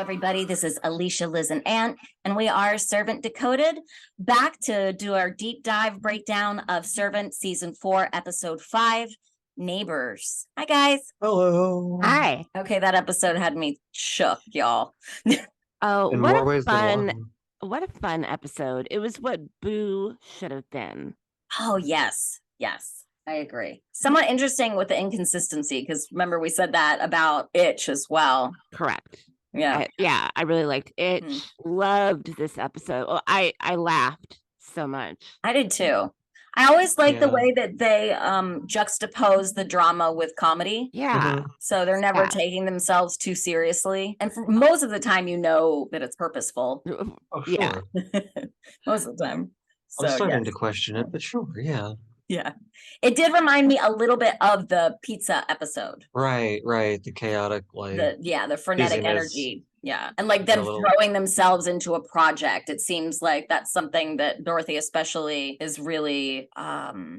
everybody. This is Alicia, Liz, and Ant, and we are Servant Decoded, back to do our deep dive breakdown of Servant Season 4, Episode 5, Neighbors. Hi, guys. Hello. Hi. Okay, that episode had me shook, y'all. Oh, In what more a ways than fun, one. what a fun episode. It was what Boo should have been. Oh, yes. I agree. Somewhat interesting with the inconsistency, because remember we said that about Itch as well. Correct. Yeah. I really liked it. Loved this episode. Well, I laughed so much. I did too. I always like the way that they juxtapose the drama with comedy. Yeah. So they're never taking themselves too seriously. And for most of the time, you know that it's purposeful. Oh, sure. Yeah. Most of the time. So, I'm starting to question it, but sure, yeah. Yeah. It did remind me a little bit of the pizza episode. Right. The chaotic, like... the frenetic busyness. energy. Yeah. And like them throwing themselves into a project. It seems like that's something that Dorothy especially is really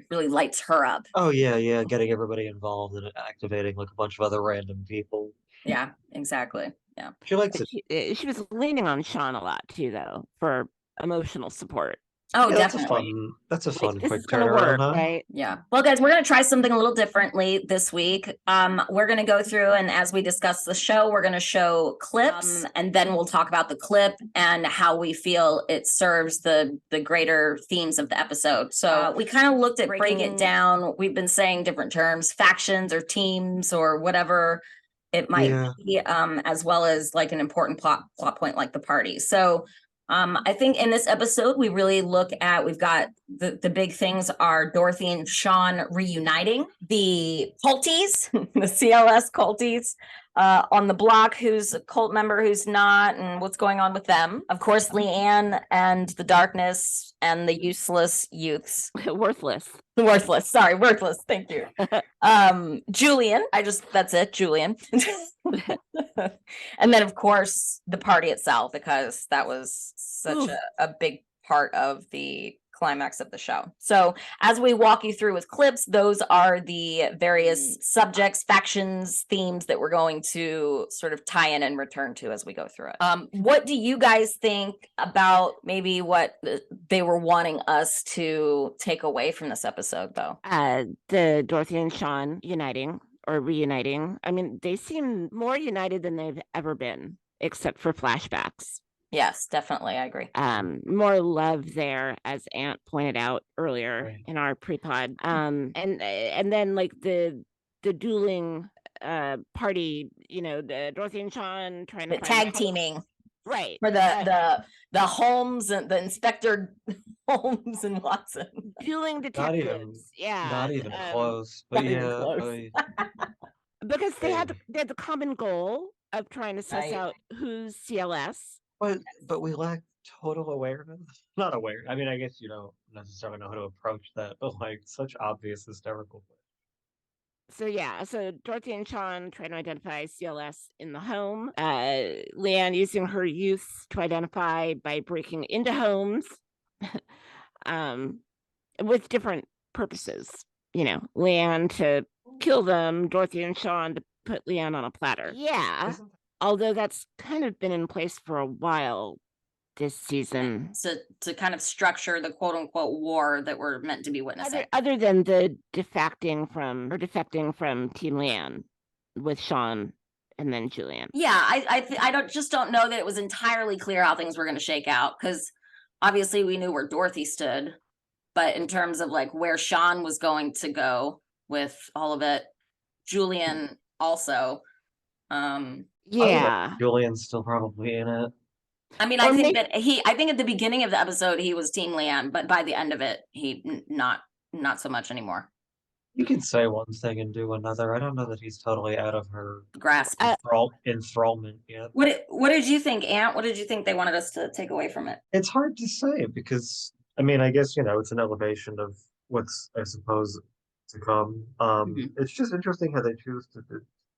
lights her up. Oh, yeah. Getting everybody involved and activating like a bunch of other random people. Yeah, exactly. Yeah. She likes it. She was leaning on Sean a lot too, though, for emotional support. Oh, yeah, definitely. That's a fun this quick is gonna turnaround, work, huh? right? Yeah. Well, guys, we're going to try something a little differently this week. We're going to go through, and as we discuss the show, we're going to show clips, and then we'll talk about the clip and how we feel it serves the greater themes of the episode. So we kind of looked at breaking it down. We've been saying different terms, factions or teams or whatever it might be, as well as like an important plot point like the party. So I think in this episode, we really look at, we've got the big things are Dorothy and Sean reuniting, the culties, the CLS culties on the block, who's a cult member, who's not, and what's going on with them. Of course, Leanne and the darkness and the useless youths. Worthless. Thank you. Julian, that's it, Julian. And then, of course, the party itself, because that was such a big part of the climax of the show. So as we walk you through with clips, those are the various subjects, factions, themes that we're going to sort of tie in and return to as we go through it. What do you guys think about maybe what they were wanting us to take away from this episode, though? The Dorothy and Sean uniting or reuniting. I mean, they seem more united than they've ever been, except for flashbacks. Yes, definitely. I agree. More love there, as Ant pointed out earlier in our pre-pod. And then like the dueling party, the Dorothy and Sean trying to tag teaming. Right. For the Holmes and the Inspector Holmes and Watson. Dueling detectives. Not even close. But close. Because they had the common goal of trying to suss out who's CLS. But we lack total awareness. Not aware. I mean, I guess you don't necessarily know how to approach that, but like such obvious hysterical. So Dorothy and Sean trying to identify CLS in the home. Leanne using her youth to identify by breaking into homes, with different purposes. Leanne to kill them, Dorothy and Sean to put Leanne on a platter. Yeah. Although that's kind of been in place for a while this season. So to kind of structure the quote unquote war that we're meant to be witnessing. Other than the defecting from Team Leanne with Sean and then Julian. Yeah, I don't know that it was entirely clear how things were going to shake out, because obviously we knew where Dorothy stood, but in terms of like where Sean was going to go with all of it, Julian also. Julian's still probably in it. I mean, I think at the beginning of the episode he was Team Leanne, but by the end of it, he not so much anymore. You can say one thing and do another. I don't know that he's totally out of her grasp, enthrallment yet. What did you think, Ant? What did you think they wanted us to take away from it? It's hard to say, because I mean, I guess it's an elevation of what's, I suppose, to come. It's just interesting how they choose to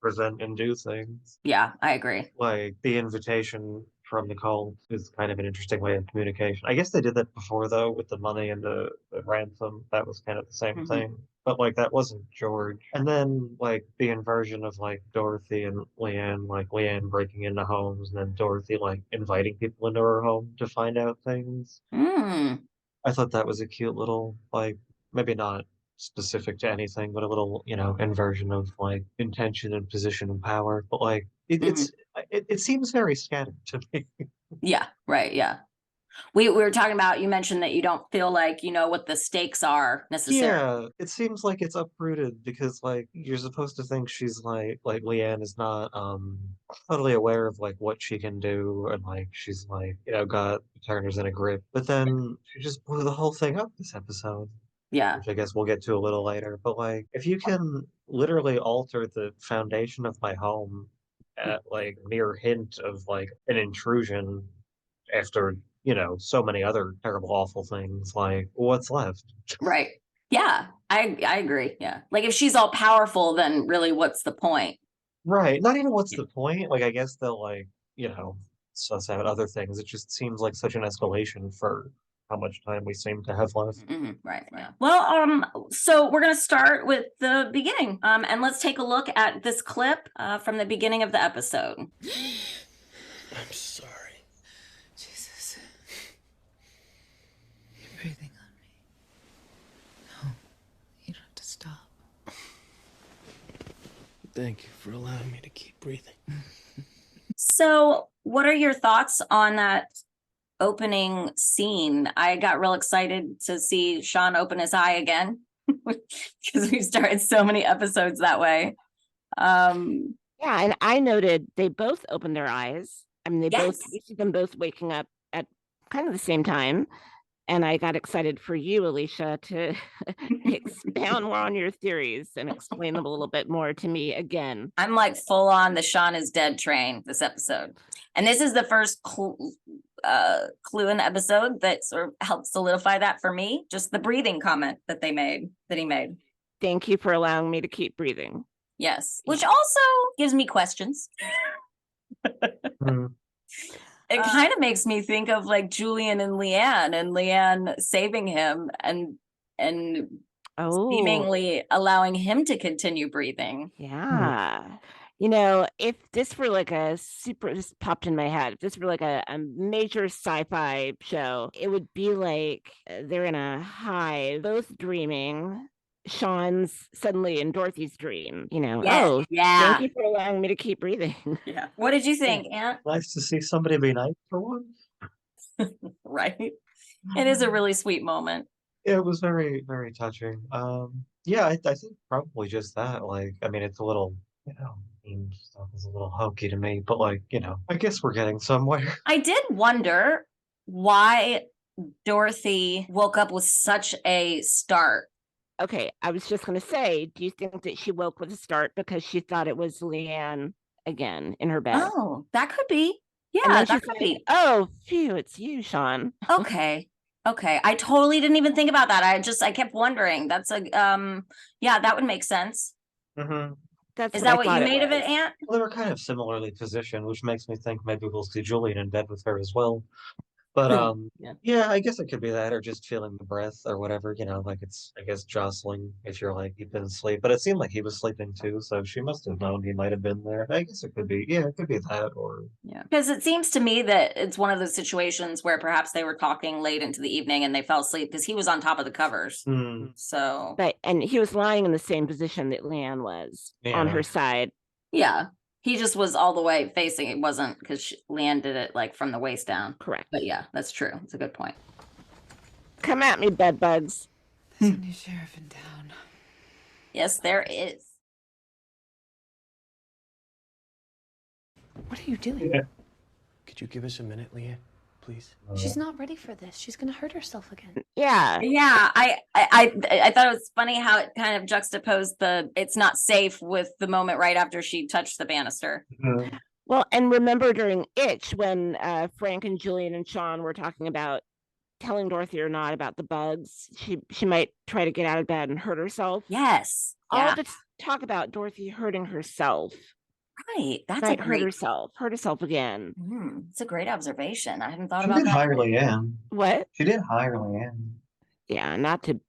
present and do things. Yeah, I agree. Like the invitation from Nicole is kind of an interesting way of communication. I guess they did that before though with the money and the ransom. That was kind of the same thing. But like that wasn't George. And then like the inversion of like Dorothy and Leanne, like Leanne breaking into homes and then Dorothy like inviting people into her home to find out things. Mm. I thought that was a cute little like maybe not specific to anything, but a little, inversion of like intention and position and power. But like it seems very scattered to me. Yeah, right. Yeah. We were talking about, you mentioned that you don't feel like you know what the stakes are necessarily. Yeah, it seems like it's uprooted because like you're supposed to think she's like Leanne is not totally aware of like what she can do and like she's like, got Turner's in a grip. But then she just blew the whole thing up this episode. Yeah. Which I guess we'll get to a little later. But like, if you can literally alter the foundation of my home at like mere hint of like an intrusion after, so many other terrible, awful things, like what's left? Right. Yeah. I agree. Yeah. Like if she's all powerful, then really what's the point? Right. Not even what's the point? Like, I guess they'll like, suss out other things. It just seems like such an escalation for how much time we seem to have left. Right. Yeah. Well, so we're gonna start with the beginning. And let's take a look at this clip from the beginning of the episode. I'm sorry. Jesus. You're breathing on me. No, you don't have to stop. Thank you for allowing me to keep breathing. So, what are your thoughts on that opening scene? I got real excited to see Sean open his eye again because we've started so many episodes that way. Yeah, and I noted they both opened their eyes. I mean, we see them both waking up at kind of the same time. And I got excited for you, Alicia, to expound more on your theories and explain them a little bit more to me again. I'm like full on the Sean is dead train this episode. And this is the first clue in the episode that sort of helped solidify that for me. Just the breathing comment that he made. Thank you for allowing me to keep breathing. Yes. Which also gives me questions. It kind of makes me think of like Julian and Leanne saving him and seemingly allowing him to continue breathing. Yeah. If this were like this popped in my head, if this were like a major sci-fi show, it would be like they're in a hive, both dreaming. Sean's suddenly in Dorothy's dream, Yeah. Thank you for allowing me to keep breathing. Yeah. What did you think, Aunt? Nice to see somebody be nice for once. Right. It is a really sweet moment. Yeah, it was very, very touching. Yeah, I think probably just that. Like, I mean, it's a little, meme stuff is a little hokey to me, but like, I guess we're getting somewhere. I did wonder why Dorothy woke up with such a start. Okay, I was just going to say, do you think that she woke with a start because she thought it was Leanne again in her bed? Oh, that could be. Yeah, that could be. Oh, phew, it's you, Sean. Okay. I totally didn't even think about that. I kept wondering. That's yeah, that would make sense. Is that what you made of it, Aunt? Well, they were kind of similarly positioned, which makes me think maybe we'll see Julian in bed with her as well. But yeah, I guess it could be that, or just feeling the breath or whatever, like it's, I guess, jostling if you're like you've been asleep. But it seemed like he was sleeping too, so she must have known he might have been there. I guess it could be, it could be that, or because it seems to me that it's one of those situations where perhaps they were talking late into the evening and they fell asleep because he was on top of the covers. So, and he was lying in the same position that Leanne was on her side. Yeah. He just was all the way facing. It wasn't because Leanne did it like from the waist down. Correct. But yeah, that's true. It's a good point. Come at me, bed bugs. There's a new sheriff in town. Yes, there is. What are you doing? Yeah. Could you give us a minute, Leanne, please? She's not ready for this. She's gonna hurt herself again. Yeah. I thought it was funny how it kind of juxtaposed it's not safe with the moment right after she touched the banister. Well, and remember during Itch when Frank and Julian and Sean were talking about telling Dorothy or not about the bugs, she might try to get out of bed and hurt herself. Yes. All of it's talk about Dorothy hurting herself. Right. That's a Right, great, hurt herself again. it's a great observation. I hadn't thought She about did that. hire Leanne. What? She did hire Leanne. Yeah, not to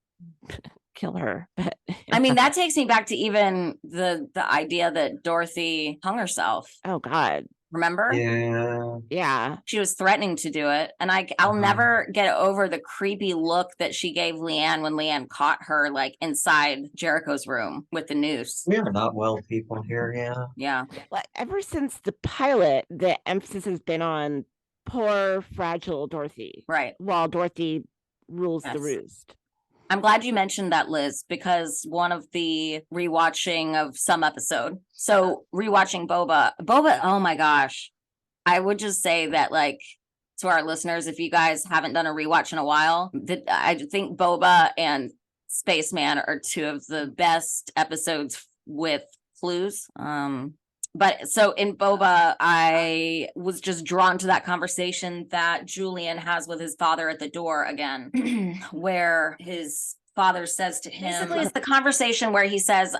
kill her, but I mean, that takes me back to even the idea that Dorothy hung herself. oh God. Remember? Yeah. Yeah. She was threatening to do it. And I'll Uh-huh. never get over the creepy look that she gave Leanne when Leanne caught her like inside Jericho's room with the noose. We are not well people here, yeah. Yeah. Well, ever since the pilot, the emphasis has been on poor, fragile Dorothy, Right. while Dorothy rules the Yes. roost. I'm glad you mentioned that, Liz, because one of the rewatching of some episode. So rewatching Boba, oh my gosh. I would just say that, like, to our listeners, if you guys haven't done a rewatch in a while, that I think Boba and Spaceman are two of the best episodes with clues. But so in Boba, I was just drawn to that conversation that Julian has with his father at the door again, where his father says to him, basically it's the conversation where he says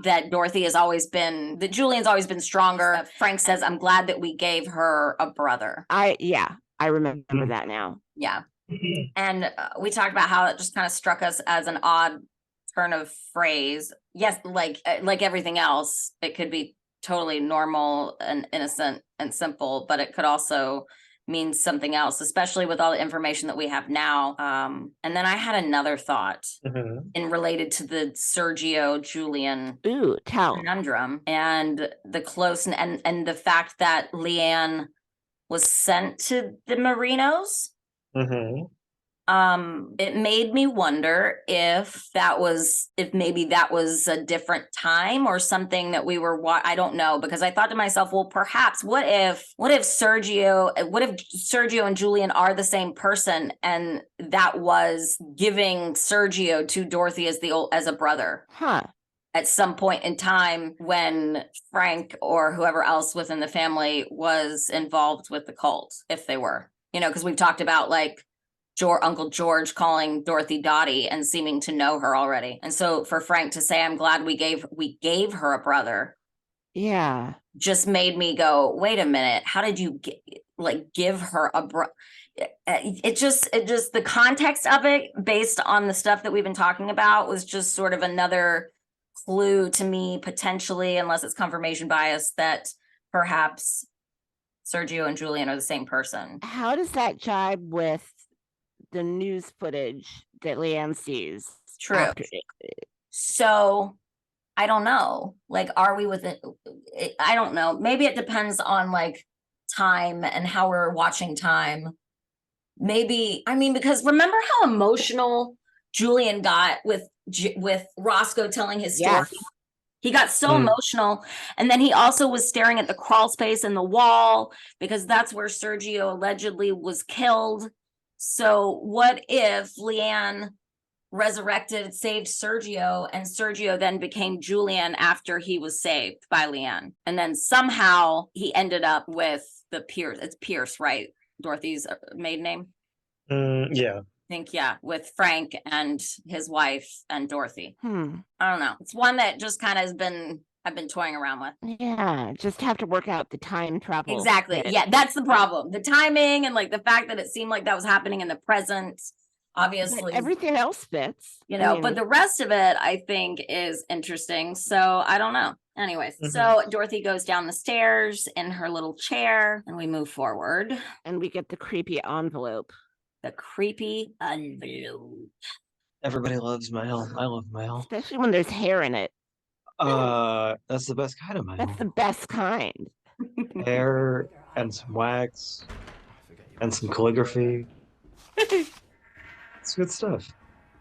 that Dorothy has always been, that Julian's always been stronger. Frank says, I'm glad that we gave her a brother. I remember that now. Yeah. And we talked about how it just kind of struck us as an odd turn of phrase. Yes, like everything else, it could be totally normal and innocent and simple, but it could also mean something else, especially with all the information that we have now. And then I had another thought in related to the Sergio Julian conundrum and the close and the fact that Leanne was sent to the Marinos. It made me wonder if maybe that was a different time or something that we were, I don't know, because I thought to myself, well, perhaps what if Sergio and Julian are the same person, and that was giving Sergio to Dorothy as a brother. At some point in time when Frank or whoever else within the family was involved with the cult, if they were, because we've talked about like Uncle George calling Dorothy Dottie and seeming to know her already. And so for Frank to say, I'm glad we gave her a brother. Yeah. Just made me go, wait a minute. How did you give her a brother? It just the context of it based on the stuff that we've been talking about was just sort of another clue to me, potentially, unless it's confirmation bias, that perhaps Sergio and Julian are the same person. How does that jibe with the news footage that Leanne sees? True. So I don't know. Like, are we within? I don't know. Maybe it depends on like time and how we're watching time. Maybe, I mean, because remember how emotional Julian got with Roscoe telling his story? Yes. He got so emotional. And then he also was staring at the crawl space in the wall because that's where Sergio allegedly was killed. So what if Leanne resurrected, saved Sergio, and Sergio then became Julian after he was saved by Leanne? And then somehow he ended up with the Pierce. It's Pierce, right? Dorothy's maiden name? Yeah. I think, yeah, with Frank and his wife and Dorothy. I don't know. It's one that just kind of I've been toying around with. Yeah, just have to work out the time travel. Exactly. Yeah, that's the problem. The timing and like the fact that it seemed like that was happening in the present, obviously. But everything else fits. But the rest of it I think is interesting. So I don't know. Anyways, so Dorothy goes down the stairs in her little chair and we move forward. And we get the creepy envelope. The creepy envelope. Everybody loves mail. I love mail. Especially when there's hair in it. That's the best kind of mail. That's the best kind. Hair and some wax and some calligraphy. It's good stuff.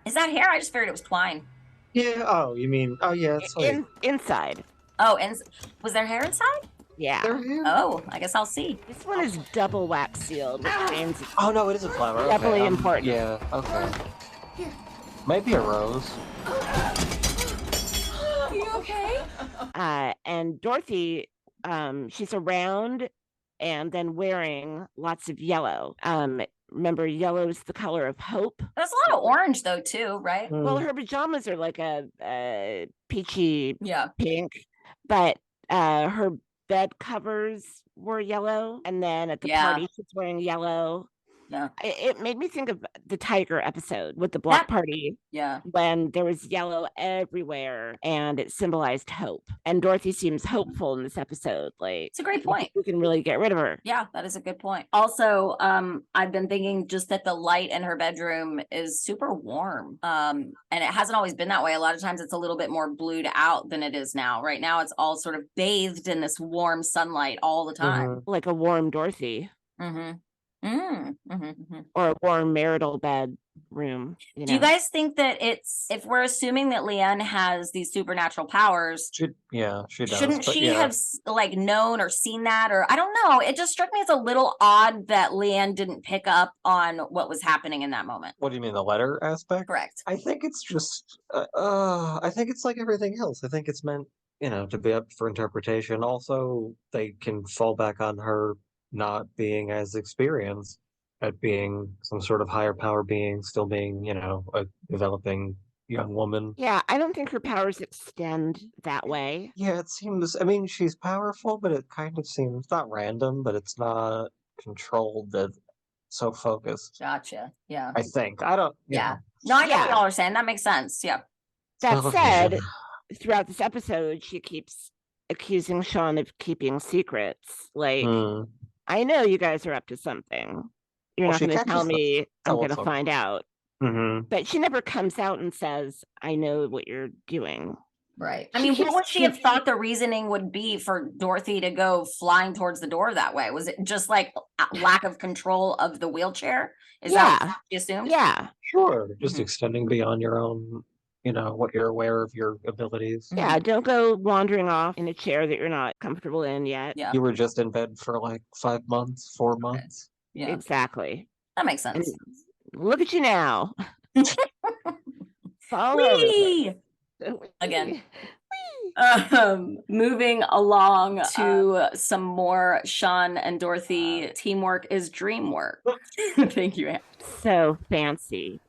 Is that hair? I just figured it was twine. Yeah. Oh, you mean? Oh, yeah. It's like inside. Oh, and was there hair inside? Yeah. Oh, I guess I'll see. This one is double wax sealed, which means oh no, it is a flower. doubly Okay, important. Yeah. Okay. Maybe a rose. You okay? And Dorothy, she's around and then wearing lots of yellow. Remember, yellow is the color of hope. There's a lot of orange though, too, right? Well, her pajamas are like a peachy Yeah. pink, but her bed covers were yellow, and then at the Yeah. party she's wearing yellow. Yeah. It made me think of the tiger episode with the block party Yeah. when there was yellow everywhere and it symbolized hope. And Dorothy seems hopeful in this episode. Like, It's a great point. we can really get rid of her. Yeah, that is a good point. Also, I've been thinking just that the light in her bedroom is super warm. And it hasn't always been that way. A lot of times it's a little bit more blued out than it is now. Right now it's all sort of bathed in this warm sunlight all the time. Like a warm Dorothy. Or a warm marital bed room. Do you guys think that it's, if we're assuming that Leanne has these supernatural powers, She does. shouldn't but she yeah. have like known or seen that? Or I don't know. It just struck me as a little odd that Leanne didn't pick up on what was happening in that moment. What do you mean, the letter aspect? Correct. I think it's just, I think it's like everything else. I think it's meant, to be up for interpretation. Also, they can fall back on her not being as experienced at being some sort of higher power being, still being, a developing young woman. Yeah, I don't think her powers extend that way. Yeah, it seems, she's powerful, but it kind of seems not random, but it's not controlled, that so focused. Gotcha. Yeah. I think. I don't, Yeah. No, I get what Yeah. y'all are saying. That makes sense. Yeah. That said, television. throughout this episode, she keeps accusing Sean of keeping secrets. Like, I know you guys are up to something. You're Well, not she going to tell catches them. me. I'm Tell going us to something. find out. But she never comes out and says, I know what you're doing. Right. I She mean, keeps- what would she have thought the reasoning would be for Dorothy to go flying towards the door that way? Was it just like a lack of control of the wheelchair? Is that what she assumed? Yeah. Sure. Just extending beyond your own, what you're aware of your abilities. Yeah. Don't go wandering off in a chair that you're not comfortable in yet. Yeah. You were just in bed for like 5 months, 4 months. Yeah. Exactly. That makes sense. And look at you now. All over the place. Again. Moving along to some more Sean and Dorothy teamwork is dream work. Thank you, Anne. So fancy.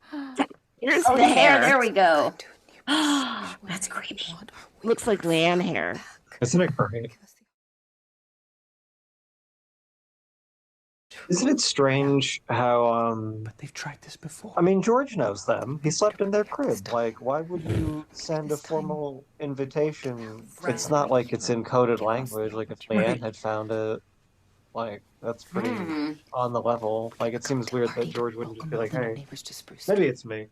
Here's Oh, the hair. There we go. That's creepy. Looks like Leanne hair. Isn't it great? Isn't it strange how, But they've tried this before. George knows them. He slept in their crib. Like, why would you send a formal invitation? It's not like it's in coded language. Like, if Leanne had found it, like, that's pretty on the level. Like, it seems weird that George wouldn't just be like, hey, maybe it's me.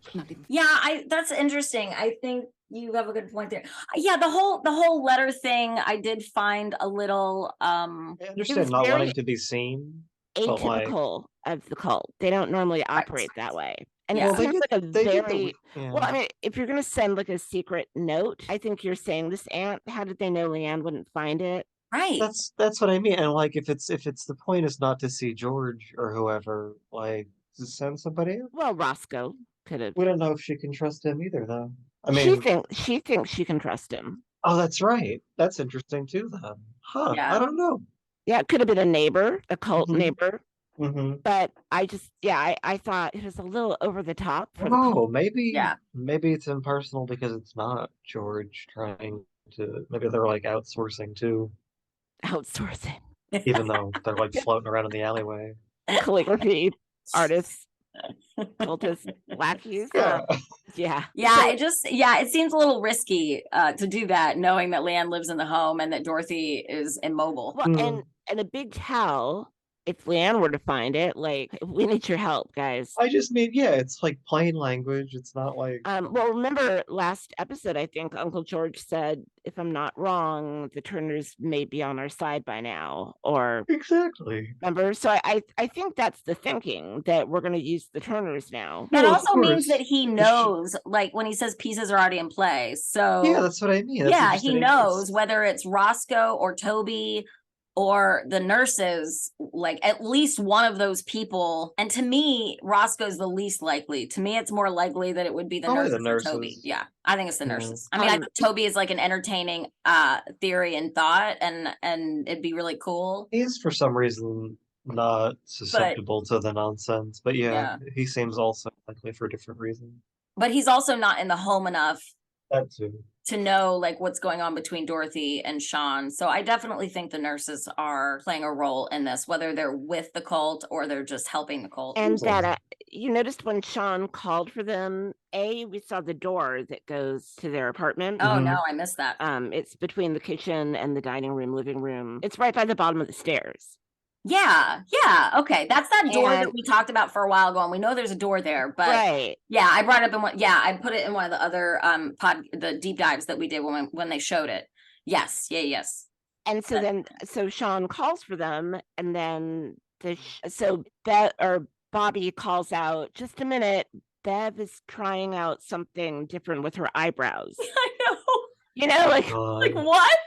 Yeah, that's interesting. I think you have a good point there. Yeah, the whole letter thing I did find a little I was understand not very wanting to be seen. But, like- atypical of the cult. They don't normally operate that way. And Yeah. it seems like a They did very yeah. well, if you're gonna send like a secret note, I think you're saying this aunt, how did they know Leanne wouldn't find it? right. That's what I mean. And like, if it's the point is not to see George or whoever, like, just send somebody else. Well, Roscoe could have. We don't know if she can trust him either, though. She thinks she can trust him. Oh, that's right. That's interesting too, then. Huh? Yeah. I don't know. Yeah, it could have been a neighbor, a cult Mhm. neighbor. Mm-hmm. But I thought it was a little over the top for the Oh, cult. maybe. Yeah. Maybe it's impersonal because it's not George trying to. Maybe they're like outsourcing too, Outsourcing. even though they're like floating around in the alleyway. Calligraphy artists, cultists, lackeys. Yeah. Yeah. Yeah, So- it seems a little risky to do that, knowing that Leanne lives in the home and that Dorothy is immobile. Well, and a big tell if Leanne were to find it, like, we need your help, guys. I just mean, yeah, it's like plain language. It's not like. Well, remember last episode, I think Uncle George said, if I'm not wrong, the Turners may be on our side by now, or Exactly. remember? So I think that's the thinking, that we're going to use the Turners now. That No, of also means course. that he knows, like when he says pieces are already in play. So Yeah, that's what I mean. That's yeah, he interesting. knows whether it's Roscoe or Toby or the nurses, like at least one of those people. And to me, Roscoe's the least likely. To me, it's more likely that it would be the Probably the nurses, or Toby. nurses. Yeah, I think it's the Yeah. nurses. I mean, I think Toby is like an entertaining theory and thought, and it'd be really cool. He is for some reason not susceptible to the nonsense, but yeah, he seems also likely for different reasons. But he's also not in the home enough That too. to know like what's going on between Dorothy and Sean. So I definitely think the nurses are playing a role in this, whether they're with the cult or they're just helping the cult. And that you noticed when Sean called for them, we saw the door that goes to their apartment. Oh no, I missed that. It's between the kitchen and the dining room, living room. It's right by the bottom of the stairs. Yeah. Okay. That's that door that we talked about for a while ago. And we know there's a door there, but right. Yeah, I brought it up in one. Yeah, I put it in one of the other the deep dives that we did when they showed it. Yes. Yes. And so so Sean calls for them, and then Bobby calls out, just a minute, Bev is trying out something different with her eyebrows. I know. You know, like what?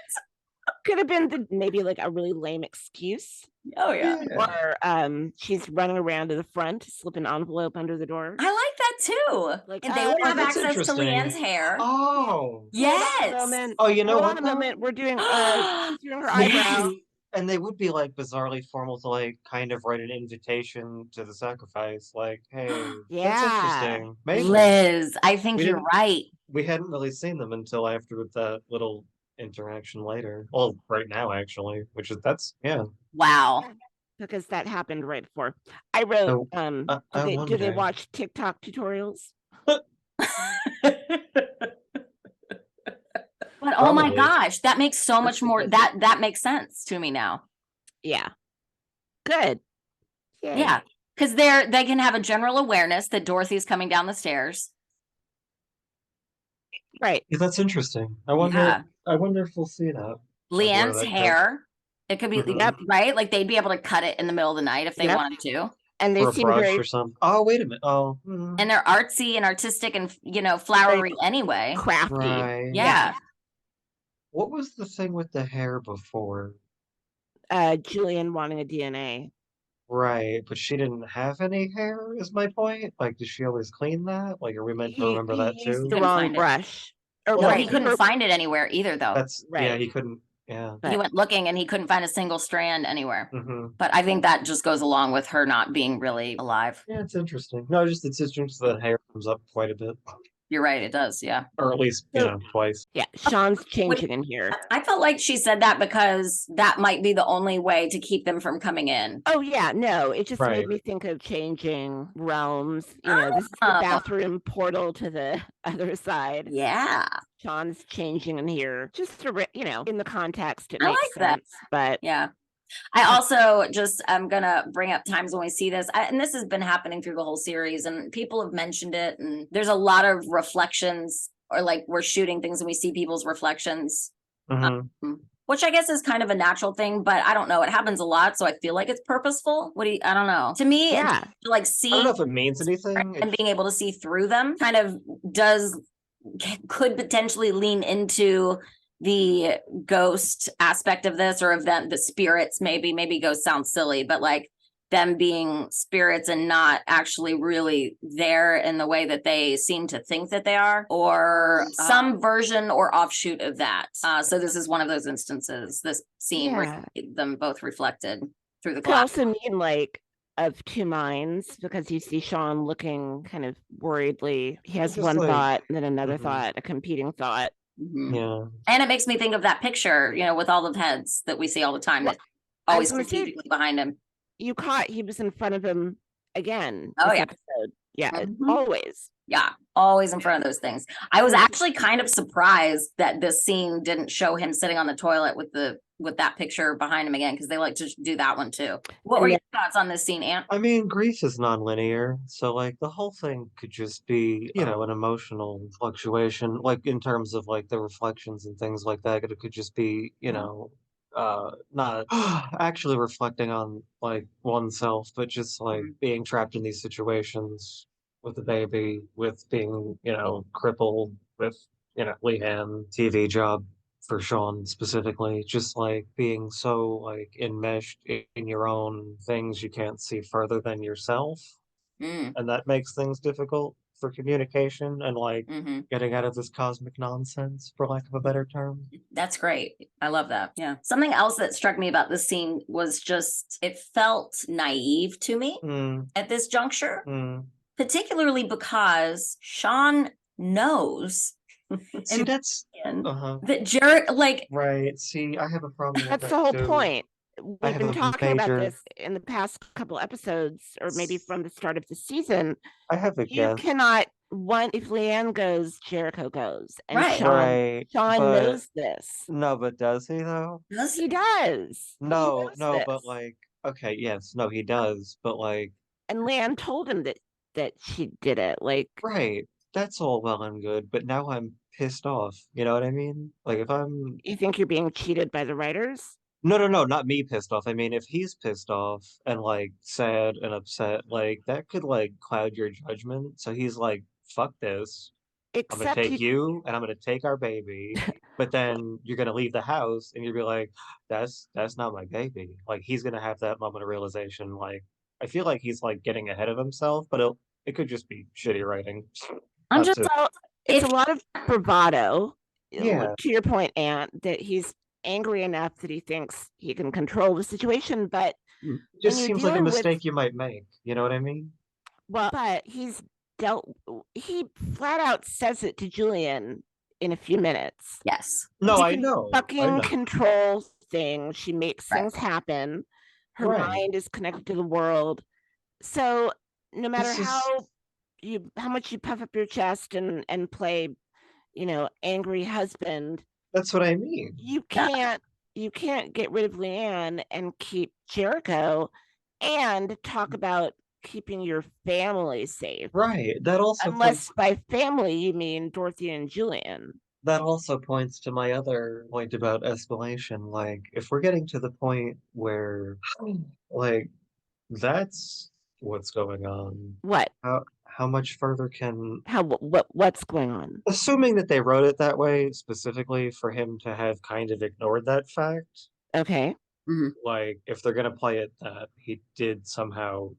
Could have been maybe like a really lame excuse. Oh yeah. Or she's running around to the front, slip an envelope under the door. I like that too. Like, and they would have that's access to interesting. Leanne's hair. Oh. Yes. Oh, you know Hold what? on a moment. We're doing she's doing her eyebrows. And they would be like bizarrely formal to like kind of write an invitation to the sacrifice. Like, hey, that's interesting. Maybe. Liz, I think you're right. We hadn't really seen them until after that little interaction later. Well, right now actually, Wow. Because that happened right before. I wrote, do they watch TikTok tutorials? But oh my gosh, that makes so much more. That makes sense to me now. Yeah. Good. Yay. Yeah, because they can have a general awareness that Dorothy's coming down the stairs. Right. Yeah, that's interesting. I wonder if we'll see that. Leanne's hair. It could be right. Like they'd be able to cut it in the middle of the night if they wanted to. And they seem very or something. Oh, wait a minute. Oh. And they're artsy and artistic and flowery anyway. Crafty. Right. Yeah. What was the thing with the hair before? Julian wanting a DNA. Right, but she didn't have any hair, is my point. Like, does she always clean that? Like, are we meant to remember that too? The wrong brush. No, he couldn't find it anywhere either, though. That's right. Yeah, he couldn't. Yeah. He went looking and he couldn't find a single strand anywhere. Mm-hmm. But I think that just goes along with her not being really alive. Yeah, it's interesting. No, it's interesting that hair comes up quite a bit. You're right, it does, yeah. Or at least, twice. Yeah, Sean's changing in here. I felt like she said that because that might be the only way to keep them from coming in. Oh, yeah, no, it just made me think of changing realms. This is the bathroom portal to the other side. Yeah. Sean's changing in here. Just to, in the context, it I makes like sense. But yeah. I also I'm going to bring up times when we see this, and this has been happening through the whole series, and people have mentioned it, and there's a lot of reflections, or like we're shooting things and we see people's reflections, which I guess is kind of a natural thing, but I don't know. It happens a lot, so I feel like it's purposeful. I don't know. To me, yeah. Like see, I don't know if it means anything. And being able to see through them kind of could potentially lean into the ghost aspect of this, or of them, the spirits, maybe ghosts sound silly, but like them being spirits and not actually really there in the way that they seem to think that they are, or some version or offshoot of that. So this is one of those instances, this scene where them both reflected through the glass. Could also mean like of two minds, because you see Sean looking kind of worriedly. He has one thought and then another thought, a competing thought. Mm-hmm. Yeah. And it makes me think of that picture, with all the heads that we see all the time, that always strategically behind him. You caught he was in front of him again. Oh yeah. Episode. Yeah, always. Yeah, always in front of those things. I was actually kind of surprised that this scene didn't show him sitting on the toilet with that picture behind him again, because they like to do that one too. What were your thoughts on this scene, Ant? I mean, grief is non-linear, so like the whole thing could just be, an emotional fluctuation, like in terms of like the reflections and things like that. It could just be, not actually reflecting on like oneself, but just like being trapped in these situations with a baby, with being, crippled, with, Leanne, TV job for Sean specifically, just like being so like enmeshed in your own things, you can't see further than yourself. And that makes things difficult for communication and like getting out of this cosmic nonsense, for lack of a better term. That's great. I love that. Yeah. Something else that struck me about this scene was just, it felt naive to me at this juncture, particularly because Sean knows See, that's that Jared, like, right. See, I have a problem with That's that the whole too. point. I We've have been a talking about major- this in the past couple episodes, or maybe from the start of the season. I have a You guess. cannot if Leanne goes, Jericho goes. And Right. Right, Sean but- knows this. No, but does he though? does He does. He No, knows no, but this. like, okay, yes, no, he does, but like, And Leanne told him that she did it. Like, right, that's all well and good, but now I'm pissed off. You know what I mean? Like, if I'm you think you're being cheated by the writers? no, no, no, not me pissed off. I mean, if he's pissed off and like sad and upset, like that could like cloud your judgment. So he's like, fuck this. I'm gonna Except take you and I'm gonna take our baby, but then you're gonna leave the house and you'll be like, that's not my baby. Like he's gonna have that moment of realization. Like I feel like he's like getting ahead of himself, but it could just be shitty writing. I'm Not just to- well, it's if a lot of bravado. Yeah. To your point, Aunt, that he's angry enough that he thinks he can control the situation, but It just you're seems like a dealing with- mistake you might make. You know what I mean? well, but he flat out says it to Julian in a few minutes. yes. No, She I can know. Fucking control things. She makes Right. things happen. Her Right. mind is connected to the world. So no matter This is- how much you puff up your chest and play, angry husband, That's what I mean. you can't get rid of Leanne and keep Jericho and talk about keeping your family safe. Right. That also Unless by family you mean Dorothy and Julian. that also points to my other point about escalation. Like, if we're getting to the point where, like, that's what's going on, What? how much further can, What's going on? assuming that they wrote it that way specifically for him to have kind of ignored that fact, Okay. like, if they're gonna play it that he did somehow,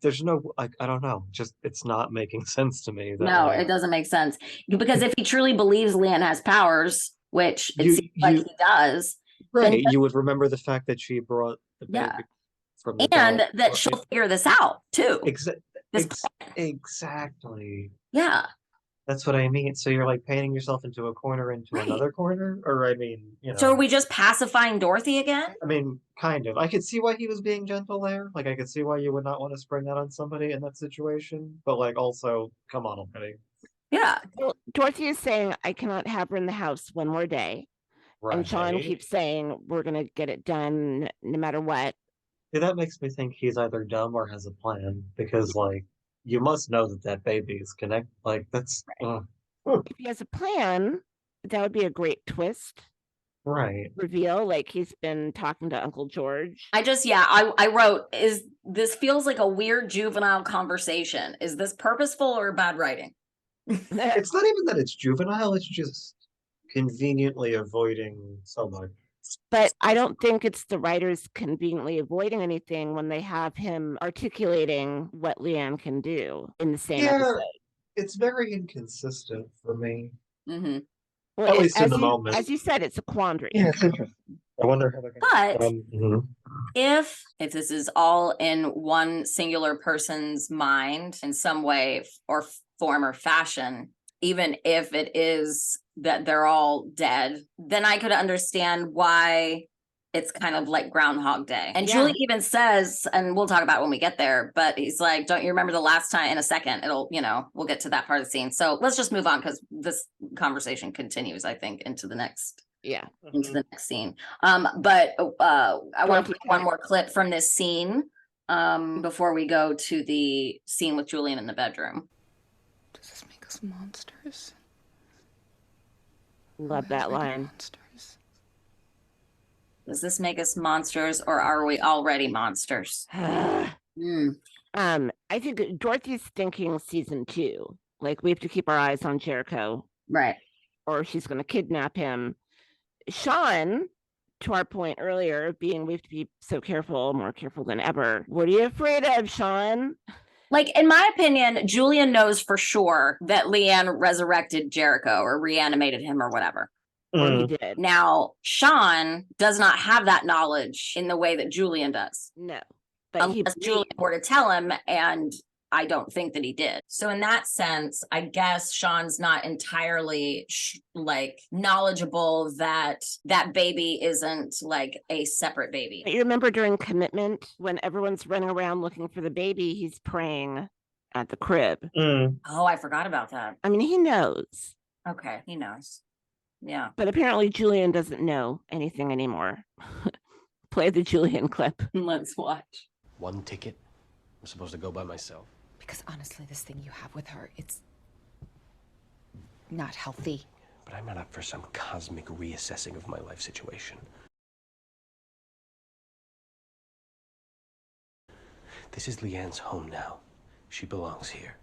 there's no, like, I don't know, just it's not making sense to me that, No, like, it doesn't make sense because if he truly believes Leanne has powers, which it You- seems like you- he does, right, you would remember the fact that she brought the baby Yeah. from the and dog, that right? she'll figure this out too. This Exactly. Yeah. That's what I mean. So you're like painting yourself into a corner, into Right. another corner, or I mean, So are we just pacifying Dorothy again? I mean, kind of. I could see why he was being gentle there. Like, I could see why you would not want to spring that on somebody in that situation. But like, also, come on already. Yeah. Well, Dorothy is saying, I cannot have her in the house one more day. Right. And Sean keeps saying, we're going to get it done no matter what. Yeah, that makes me think he's either dumb or has a plan because, like, you must know that that baby is connected. Like, that's If he has a plan, that would be a great twist right. reveal. Like he's been talking to Uncle George. I wrote, this feels like a weird juvenile conversation. Is this purposeful or bad writing? It's not even that it's juvenile, it's just conveniently avoiding so much. But I don't think it's the writers conveniently avoiding anything when they have him articulating what Leanne can do in the same episode. It's very inconsistent for me. Mm-hmm. Well, At least in as the you- moment. As you said, it's a quandary. Yeah, it's interesting. I wonder how they're But mhm. if this is all in one singular person's mind in some way or form or fashion, even if it is that they're all dead, then I could understand why it's kind of like Groundhog Day. And Yeah. Julie even says, and we'll talk about it when we get there, but he's like, don't you remember the last time? In a second, we'll get to that part of the scene. So let's just move on because this conversation continues, I think, into the next scene. But I want to put one more clip from this scene before we go to the scene with Julian in the bedroom. Does this make us monsters? Love that line. Monsters. Does this make us monsters or are we already monsters? I think Dorothy's thinking season 2. Like we have to keep our eyes on Jericho, Right. or she's going to kidnap him. Sean, to our point earlier, being we have to be so careful, more careful than ever. What are you afraid of, Sean? Like, in my opinion, Julian knows for sure that Leanne resurrected Jericho or reanimated him or whatever. Or he Mm. did. Now, Sean does not have that knowledge in the way that Julian does. No, but he Unless Julian were to tell him and I don't think that he did. So in that sense, I guess Sean's not entirely like knowledgeable that that baby isn't like a separate baby. You remember during Commitment when everyone's running around looking for the baby, he's praying at the crib. Oh, I forgot about that. I mean, he knows. Okay, he knows. Yeah. But apparently Julian doesn't know anything anymore. Play the Julian clip. Let's watch. One ticket. I'm supposed to go by myself. Because honestly, this thing you have with her, it's not healthy. But I'm not up for some cosmic reassessing of my life situation. This is Leanne's home now. She belongs here.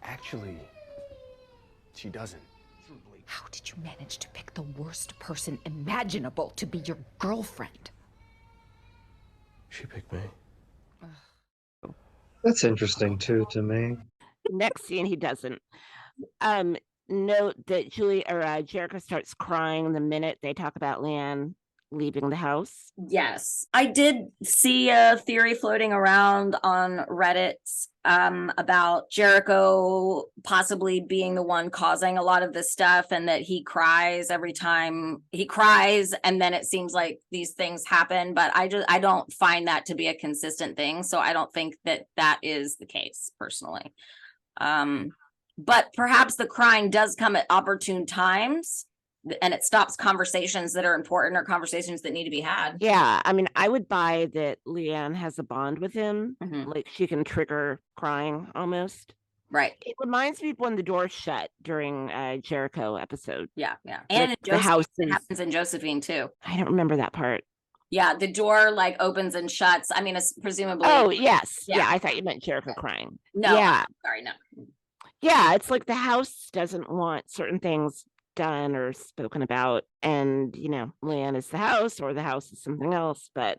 Actually, she doesn't. How did you manage to pick the worst person imaginable to be your girlfriend? She picked me. That's interesting too to me. Next scene, he doesn't. Note that Jericho starts crying the minute they talk about Leanne leaving the house. Yes. I did see a theory floating around on Reddit about Jericho possibly being the one causing a lot of this stuff, and that he cries every time he cries, and then it seems like these things happen. But I don't find that to be a consistent thing, so I don't think that that is the case personally. But perhaps the crying does come at opportune times, and it stops conversations that are important or conversations that need to be had. Yeah, I mean, I would buy that Leanne has a bond with him. Mhm. Like she can trigger crying almost. Right. It reminds me of when the door shut during Jericho episode. Yeah. And Like, in the house it is- happens in Josephine too. I don't remember that part. Yeah, the door like opens and shuts. I mean, it's presumably. Oh, yes. Yeah. Yeah, I thought you meant Jericho crying. No. Yeah. Sorry, no. Yeah, it's like the house doesn't want certain things done or spoken about. And, Leanne is the house or the house is something else. But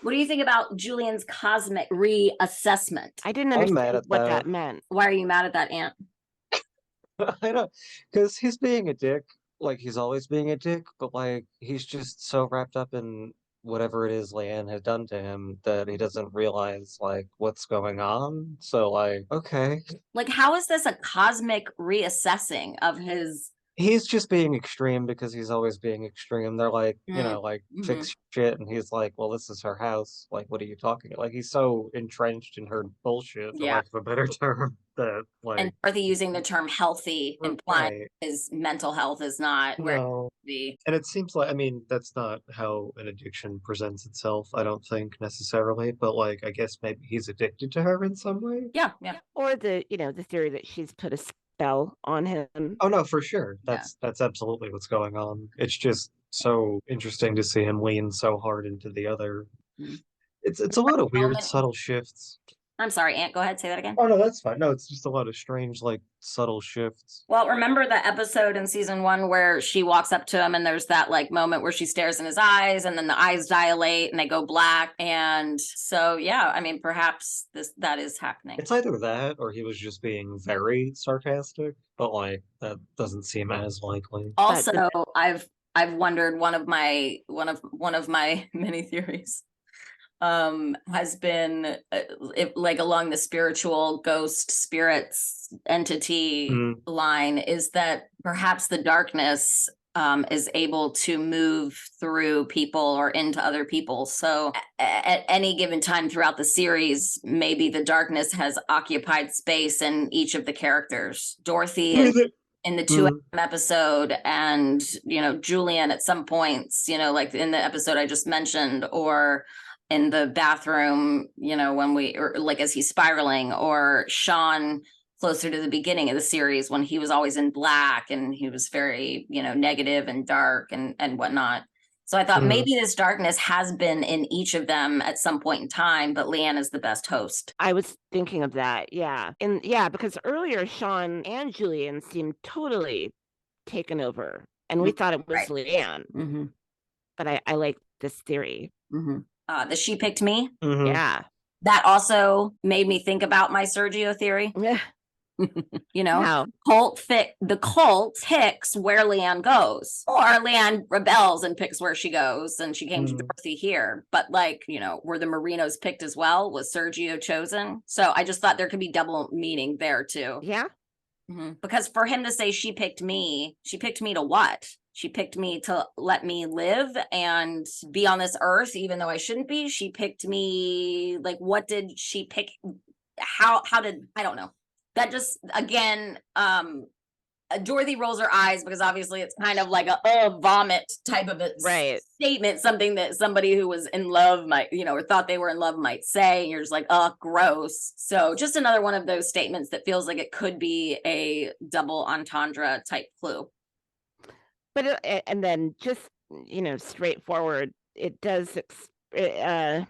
What do you think about Julian's cosmic reassessment? I didn't I'm mad understand at what that. that meant. Why are you mad at that, Aunt? I don't, because he's being a dick. Like he's always being a dick, but like he's just so wrapped up in whatever it is Leanne has done to him that he doesn't realize like what's going on. So like, okay. Like, how is this a cosmic reassessing of his? He's just being extreme because he's always being extreme. They're like, like fix shit, and he's like, well, this is her house. Like, what are you talking about? Like, he's so entrenched in her bullshit, for lack of a better term, that like. And Dorothy using the term healthy, implying Right. his mental health is not where it No. should be. And it seems like, I mean, that's not how an addiction presents itself, I don't think necessarily, but like, I guess maybe he's addicted to her in some way. Yeah. Or the theory that she's put a spell on him. Oh no, for sure. That's absolutely what's going on. It's just so interesting to see him lean so hard into the other. Mhm. It's a lot of weird, subtle shifts. I'm sorry, Aunt, go ahead, say that again. Oh no, that's fine. No, it's just a lot of strange, like subtle shifts. Well, remember the episode in season 1 where she walks up to him and there's that like moment where she stares in his eyes and then the eyes dilate and they go black. And so, yeah, I mean, perhaps that is happening. It's either that or he was just being very sarcastic, but like that doesn't seem as likely. Also, I've wondered one of my many theories has been like along the spiritual ghost spirits entity line, is that perhaps the darkness is able to move through people or into other people. So at any given time throughout the series, maybe the darkness has occupied space in each of the characters. Dorothy in the 2 episode, and Julian at some points, like in the episode I just mentioned, or in the bathroom, or like as he's spiraling, or Sean closer to the beginning of the series when he was always in black and he was very, negative and dark and whatnot. So I thought maybe this darkness has been in each of them at some point in time, but Leanne is the best host. I was thinking of that. Yeah. And yeah, because earlier Sean and Julian seemed totally taken over and we thought it was Leanne. But I like this theory. The She Picked Me. Yeah. That also made me think about my Sergio theory. Yeah. You know, How? the cult picks where Leanne goes, or Leanne rebels and picks where she goes, and she came to Dorothy here. But like, you know, were the Marinos picked as well? Was Sergio chosen? So I just thought there could be double meaning there too. Yeah. Because for him to say she picked me to what? She picked me to let me live and be on this earth, even though I shouldn't be. She picked me, like, what did she pick? How did, I don't know. That just, again, Dorothy rolls her eyes because obviously it's kind of like a vomit type of a statement, something that somebody who was in love might, you know, or thought they were in love might say, and you're just like, oh, gross. So just another one of those statements that feels like it could be a double entendre type clue. But and then just, you know, straightforward, it does it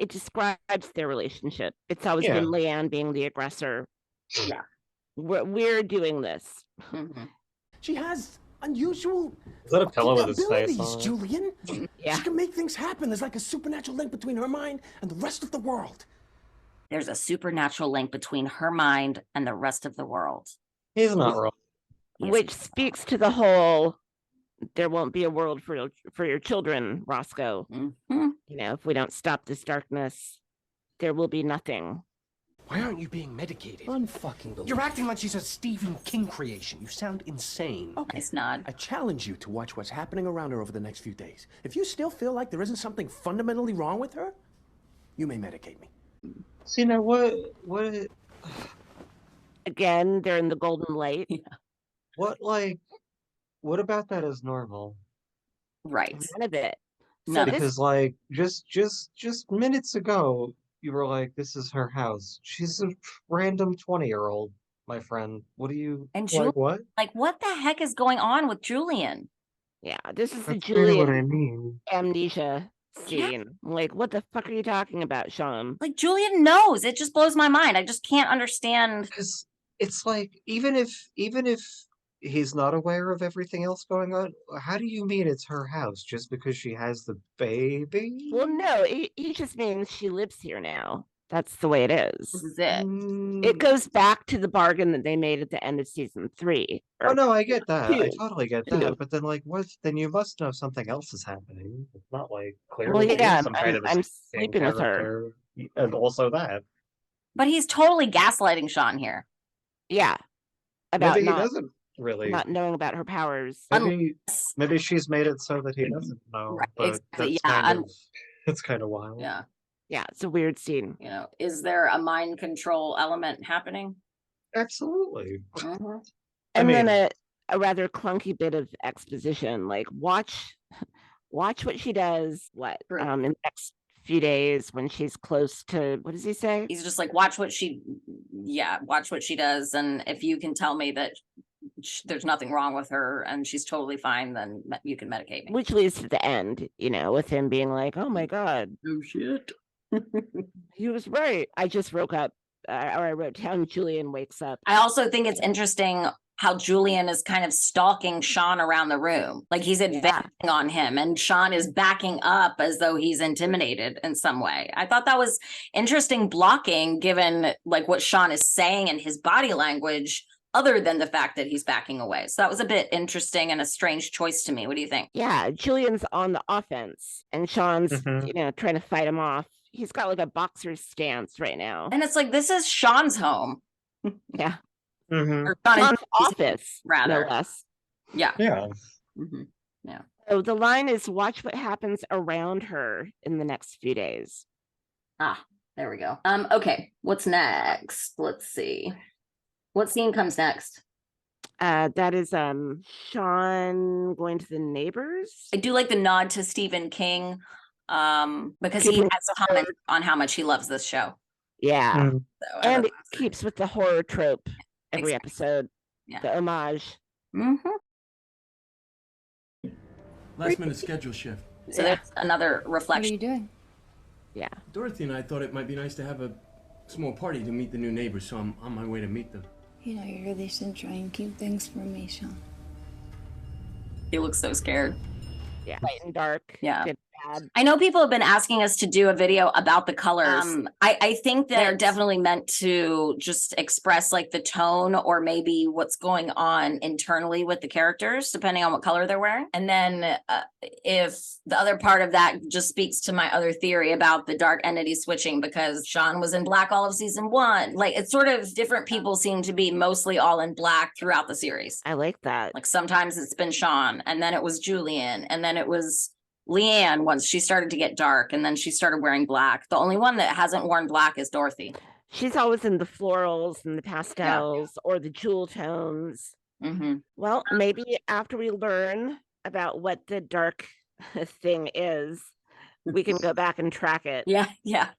describes their relationship. It's always been Leanne being the aggressor. Yeah. We're doing this. She has unusual Is that a pillow with his face abilities, on it? Julian. Yeah. She can make things happen. There's like a supernatural link between her mind and the rest of the world. There's a supernatural link between her mind and the rest of the world. He's not wrong. Which speaks to the whole, there won't be a world for your children, Roscoe. You know, if we don't stop this darkness, there will be nothing. Why aren't you being medicated? Unfucking believable. You're acting like she's a Stephen King creation. You sound insane. Okay. Nice nod. I challenge you to watch what's happening around her over the next few days. If you still feel like there isn't something fundamentally wrong with her, you may medicate me. See, now what Again, they're in the golden light. what about that is normal? Right. None of it. No, Because like just minutes ago you were like, this is her house. She's a random 20-year-old, my friend. What do you And like? What? like, what the heck is going on with Julian? Yeah, this is the That's kind of what I Julian mean. amnesia scene. Like, what the fuck are you talking about, Sean? Like, Julian knows. It just blows my mind. I just can't understand. Because it's like, even if he's not aware of everything else going on, how do you mean it's her house just because she has the baby? Well, no, he just means she lives here now. That's the way it This is. is it. It goes back to the bargain that they made at the end of season 3. Oh no, I get that. I two. totally get that. But then, like, what? Then you must know something else is happening. It's not like clearly Well, yeah, some kind of I'm escaping sleeping with her. character, and also that But he's totally gaslighting Sean here. Yeah, about maybe he not, doesn't really. not knowing about her powers. Maybe she's made it so that he doesn't know. Right, But exactly, that's yeah, kind of it's kind of wild. Yeah. Yeah, it's a weird scene. You know, is there a mind control element happening? Absolutely. And mean- then a rather clunky bit of exposition, like watch what she does, True. in the next few days when she's close to, what does he say? He's just like, watch what she does. And if you can tell me that there's nothing wrong with her and she's totally fine, then you can medicate me. Which leads to the end, you know, with him being like, oh my God, Oh shit. he was right. I just woke up, or I wrote down Julian wakes up. I also think it's interesting how Julian is kind of stalking Sean around the room. Like he's advancing on him and Sean is backing up as though he's intimidated in some way. I thought that was interesting blocking given like what Sean is saying and his body language, other than the fact that he's backing away. So that was a bit interesting and a strange choice to me. What do you think? Yeah, Julian's on the offense and Sean's, you know, trying to fight him off. He's got like a boxer's stance right now. And it's like, this is Sean's home. Yeah. Or Sean's Sean's office, rather. no less. Yeah. Yeah. Yeah. So the line is watch what happens around her in the next few days. Ah, there we go. Okay, what's next? Let's see. What scene comes next? That is Sean going to the neighbors. I do like the nod to Stephen King, because he Keeping- has commented on how much he loves this show. Yeah. Mm. So I And thought it keeps with the horror trope every Exactly. episode. Yeah. The homage. Mhm. Last minute schedule shift. So there's another What are reflection. you doing? Yeah. Dorothy and I thought it might be nice to have a small party to meet the new neighbors, so I'm on my way to meet them. You know, you really should try and keep things from me, Sean. He looks so scared. Yeah. Light and dark. Yeah. Good bad. I know people have been asking us to do a video about the colors. I think that they're definitely meant to just express like the tone or maybe what's going on internally with the characters, depending on what color they're wearing. And then if the other part of that just speaks to my other theory about the dark entity switching, because Sean was in black all of season 1. Like it's sort of different people seem to be mostly all in black throughout the series. I like that. Like sometimes it's been Sean, and then it was Julian, and then it was Leanne once she started to get dark, and then she started wearing black. The only one that hasn't worn black is Dorothy. She's always in the florals and the pastels or the jewel tones. Well, maybe after we learn about what the dark thing is, we can go back and track it. Yeah.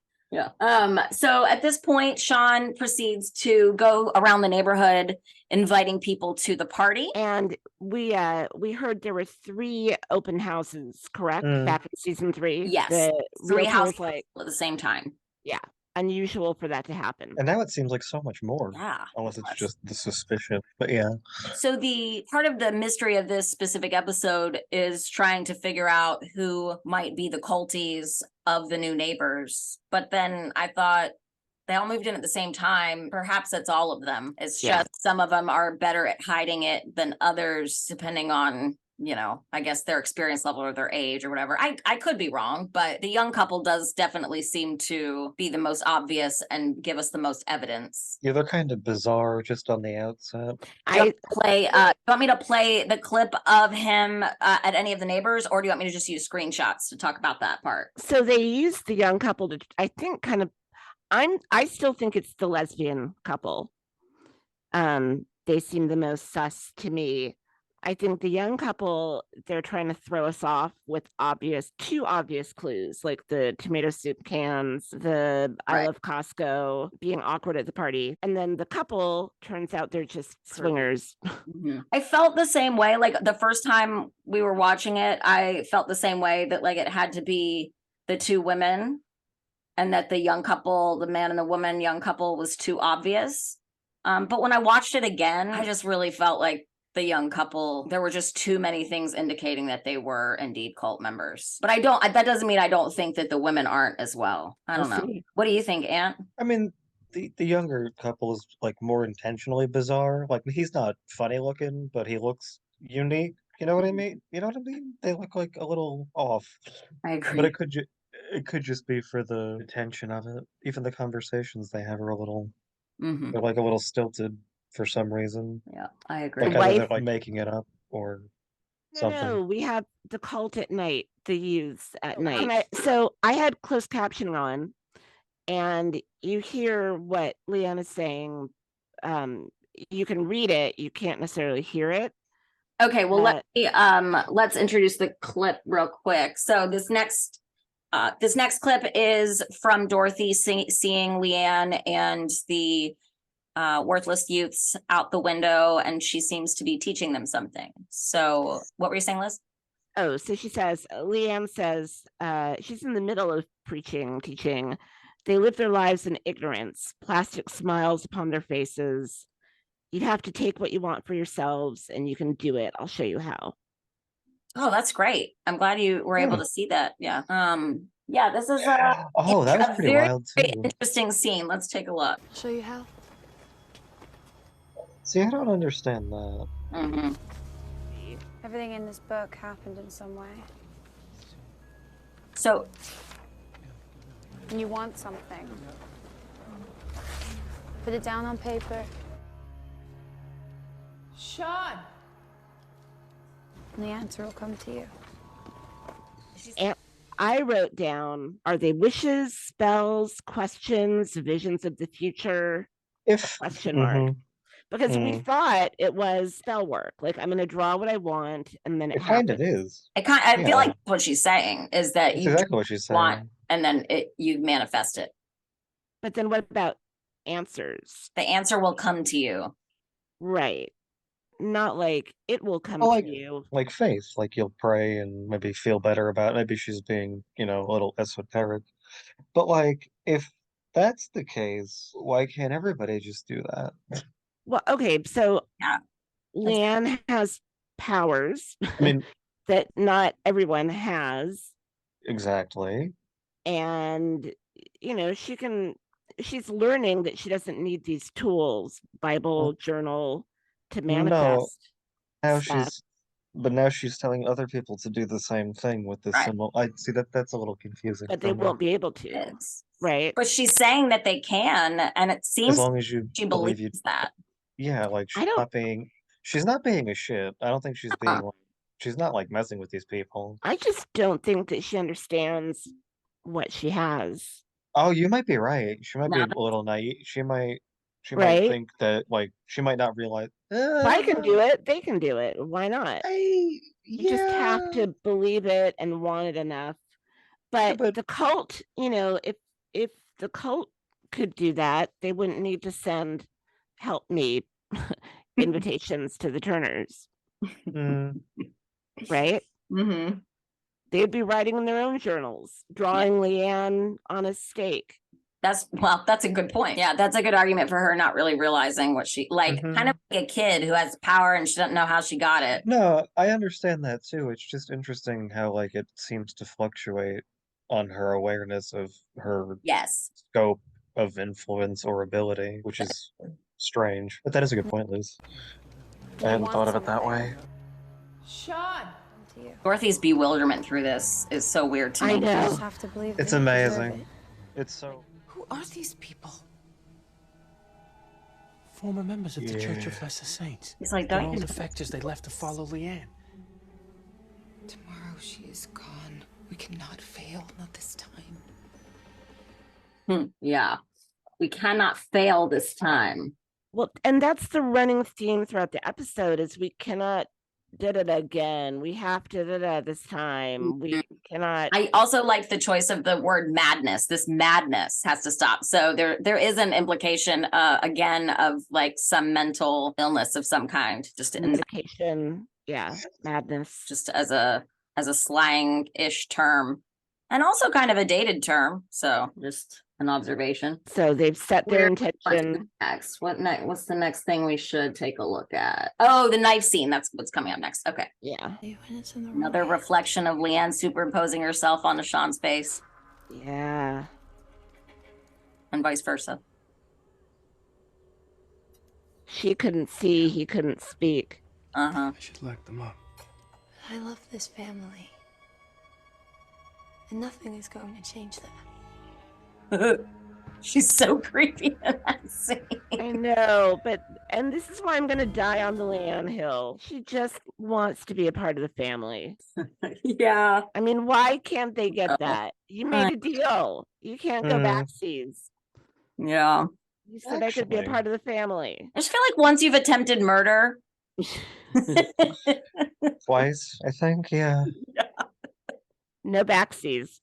So at this point, Sean proceeds to go around the neighborhood inviting people to the party. And we heard there were 3 open houses, correct? Back in season 3. Yes. The 3 realtor houses was like, at the same time. yeah, unusual for that to happen. And now it seems like so much more. Yeah. Unless it's just the suspicion. But yeah. So the part of the mystery of this specific episode is trying to figure out who might be the culties of the new neighbors. But then I thought they all moved in at the same time. Perhaps it's all of them. It's just some of them are better at hiding it than others, depending on, I guess their experience level or their age or whatever. I could be wrong, but the young couple does definitely seem to be the most obvious and give us the most evidence. Yeah, they're kind of bizarre just on the outset. Do you want me to play the clip of him at any of the neighbors, or do you want me to just use screenshots to talk about that part? So they used the young couple to, I think, kind of, I still think it's the lesbian couple. They seem the most sus to me. I think the young couple, they're trying to throw us off with 2 obvious clues, like the tomato soup cans, the I love Costco, being awkward at the party. And then the couple, turns out they're just swingers. I felt the same way. Like the first time we were watching it, I felt the same way, that like it had to be the 2 women, and that the young couple, the man and the woman young couple, was too obvious. But when I watched it again, I just really felt like the young couple, there were just too many things indicating that they were indeed cult members. But that doesn't mean I don't think that the women aren't as well. I don't know. What do you think, Ant? I mean, the younger couple is like more intentionally bizarre. Like he's not funny looking, but he looks unique. You know what I mean? They look like a little off. I agree. But it could just be for the attention of it. Even the conversations they have are a little, they're like a little stilted for some reason. Yeah, I agree. Like either they're like making it up or something. No, we have the cult at night, the youths at night. So I had closed captioning on, and you hear what Leanne is saying. You can read it, you can't necessarily hear it. Okay, well, let's introduce the clip real quick. So this next clip is from Dorothy seeing Leanne and the worthless youths out the window, and she seems to be teaching them something. So what were you saying, Liz? Oh, so Leanne says, she's in the middle of teaching. They live their lives in ignorance, plastic smiles upon their faces. You'd have to take what you want for yourselves, and you can do it. I'll show you how. Oh, that's great. I'm glad you were able to see that. Yeah. Yeah, this is that was pretty very, wild too. very interesting scene. Let's take a look. I'll show you how. See, I don't understand that. Everything in this book happened in some way. So, When you want something, put it down on paper. Sean! And the answer will come to you. And I wrote down, are they wishes, spells, questions, visions of the future? Question mark. Because we thought it was spell work. Like, I'm going to draw what I want, and then it kind of happens. is. I feel like what she's saying is that That's you exactly what she's saying. want, and then you manifest it. But then what about answers? The answer will come to you. Right. Not like it will come Well, to you. Like faith, like you'll pray and maybe feel better about it. Maybe she's being, a little esoteric. But like, if that's the case, why can't everybody just do that? Well, okay, so Yeah. Leanne has powers I mean, that not everyone has. Exactly. And, she's learning that she doesn't need these tools, Bible, journal, to No, manifest now stuff. now she's telling other people to do the same thing with this Right. symbol. I see that's a little confusing But for they me. won't be able to, It's- right? But she's saying that they can, and it As seems long as you she believe you, believes that. yeah, like I don't she's not being a shit. I don't think she's being like, she's not like messing with these people. I just don't think that she understands what she has, Oh, you might be right. She might be No. a little naive. She might right? think that like she might not realize. If I can do it, they can do it. Why not? You just have Yeah, to believe it and want it enough. But but the cult, if the cult could do that, they wouldn't need to send help me invitations to the Turners, mm, right? Mm-hmm. They'd be writing in their own journals, drawing Leanne on a stake. That's a good point. Yeah, that's a good argument for her not really realizing what she like, Mhm. kind of like a kid who has power and she doesn't know how she got it. no, I understand that too. It's just interesting how like it seems to fluctuate on her awareness of her Yes. scope of influence or ability, which is strange. But that is a good point, Liz. I hadn't thought of it that way. Sean! To you. Dorothy's bewilderment through this is so weird to me. You I know. just have to believe It's that you deserve amazing. it. It's so. Who are these people? Former members of the Church of Yeah. Lesser Saints. He's like, They're don't all you? defectors they left to follow Leanne. Tomorrow she is gone. We cannot fail, not this time. Yeah. We cannot fail this time. Well, and that's the running theme throughout the episode is we cannot did it again. We have to this time. We cannot. I also like the choice of the word madness. This madness has to stop. So there is an implication again of like some mental illness of some kind, just in Medication, yeah, madness. just as a slang-ish term. And also kind of a dated term. So just an observation. So they've set their intention. Next, what's the next thing we should take a look at? Oh, the knife scene. That's what's coming up next. Okay. Yeah. When it's in the Another wrong reflection of Leanne superimposing herself onto Sean's face Yeah. and vice versa. She couldn't see, he couldn't speak. Uh-huh. I should lock them up. I love this family. And nothing is going to change that. She's so creepy in that scene. I know, and this is why I'm gonna die on the Leanne Hill. She just wants to be a part of the family. Yeah. I mean, why can't they get that? You made a deal. You can't go backseas. Yeah. You said I could be a Actually. part of the family. I just feel like once you've attempted murder. Twice, I think, yeah. No backseas.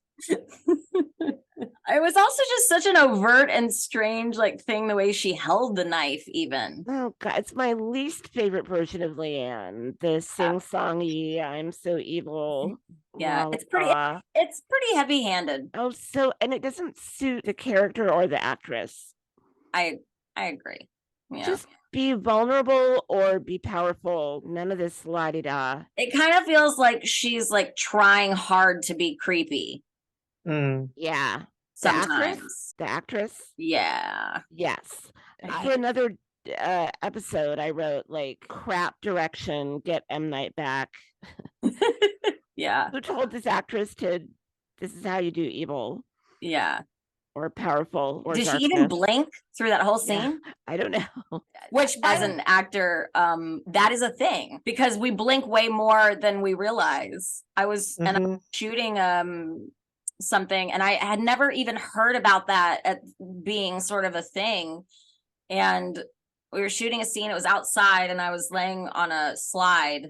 It was also just such an overt and strange like thing the way she held the knife even. Oh god, it's my least favorite version of Leanne. The sing-songy, I'm so evil. Yeah, la it's pretty la. it's pretty heavy-handed. Oh, and it doesn't suit the character or the actress. I agree. Yeah. Just be vulnerable or be powerful. None of this la-di-da. It kind of feels like she's like trying hard to be creepy Mm. Yeah. sometimes. The actress? Yeah. Yes. For another episode, I wrote like crap direction, get M. Night back. Yeah. Who told this actress this is how you do evil Yeah. or powerful or Did she darkness? even blink through that whole Yeah. scene? I don't know. Which, as an actor, that is a thing because we blink way more than we realize. I was and I'm shooting something, and I had never even heard about that at being sort of a thing. And we were shooting a scene. It was outside, and I was laying on a slide,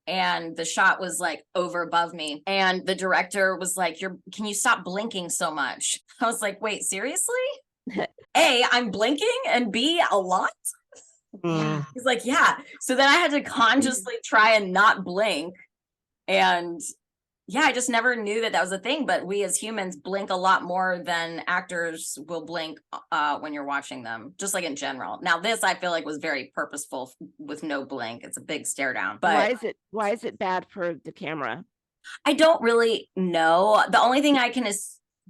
and the shot was like over above me. And the director was like, "Can you stop blinking so much?" I was like, "Wait, seriously?" A, I'm blinking, and B, a lot. Mm. He's like, yeah. So then I had to consciously try and not blink. And yeah, I just never knew that was a thing. But we as humans blink a lot more than actors will blink when you're watching them, just like in general. Now, this I feel like was very purposeful with no blink. It's a big stare down. But why is it bad for the camera? I don't really know. The only thing I can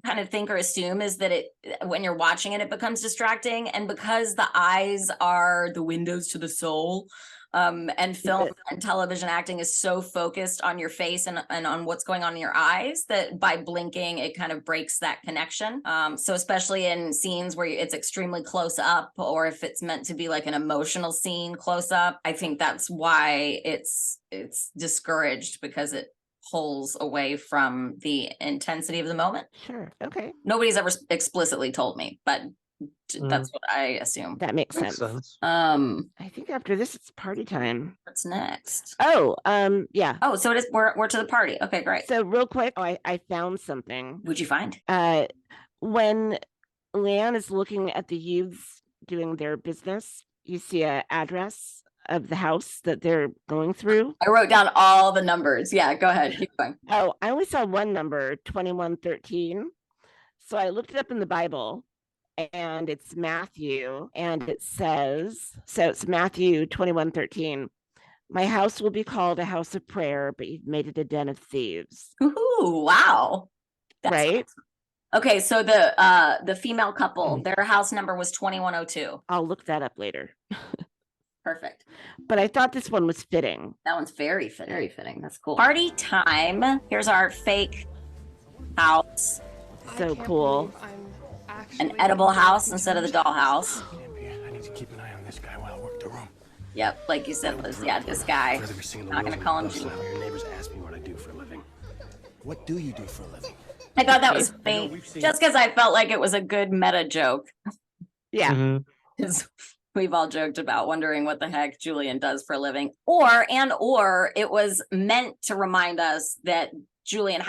kind of think or assume is that when you're watching it, it becomes distracting. And because the eyes are the windows to the soul, and film and television acting is so focused on your face and on what's going on in your eyes that by blinking, it kind of breaks that connection. So especially in scenes where it's extremely close up, or if it's meant to be like an emotional scene close up, I think that's why it's discouraged, because it pulls away from the intensity of the moment. Sure. Okay. Nobody's ever explicitly told me, but that's what I assume. That makes Makes sense. sense. I think after this, it's party time. What's next? Oh, yeah. Oh, so it is. We're to the party. Okay, great. So real quick, I found something. What'd you find? When Leanne is looking at the youths doing their business, you see an address of the house that they're going through. I wrote down all the numbers. Yeah, go ahead. Keep going. Oh, I only saw one number, 2113. So I looked it up in the Bible, and it's Matthew, and it says, so it's Matthew 21:13. My house will be called a house of prayer, but you've made it a den of thieves. Ooh, wow. That's right? Okay, so the female couple, their house number was 2102. I'll look that up later. Perfect. But I thought this one was fitting. That one's very fitting. Very fitting. That's cool. Party time. Here's our fake house. So cool. An edible house instead of the dollhouse. I need to keep an eye on this guy while I work the room. Yep, like you said, Liz. Yeah, this guy. Not gonna call him Julian. Your neighbors ask me what I do for a living. What do you do for a living? I thought that was funny, just because I felt like it was a good meta joke. Yeah. Because we've all joked about wondering what the heck Julian does for a living, or it was meant to remind us that Julian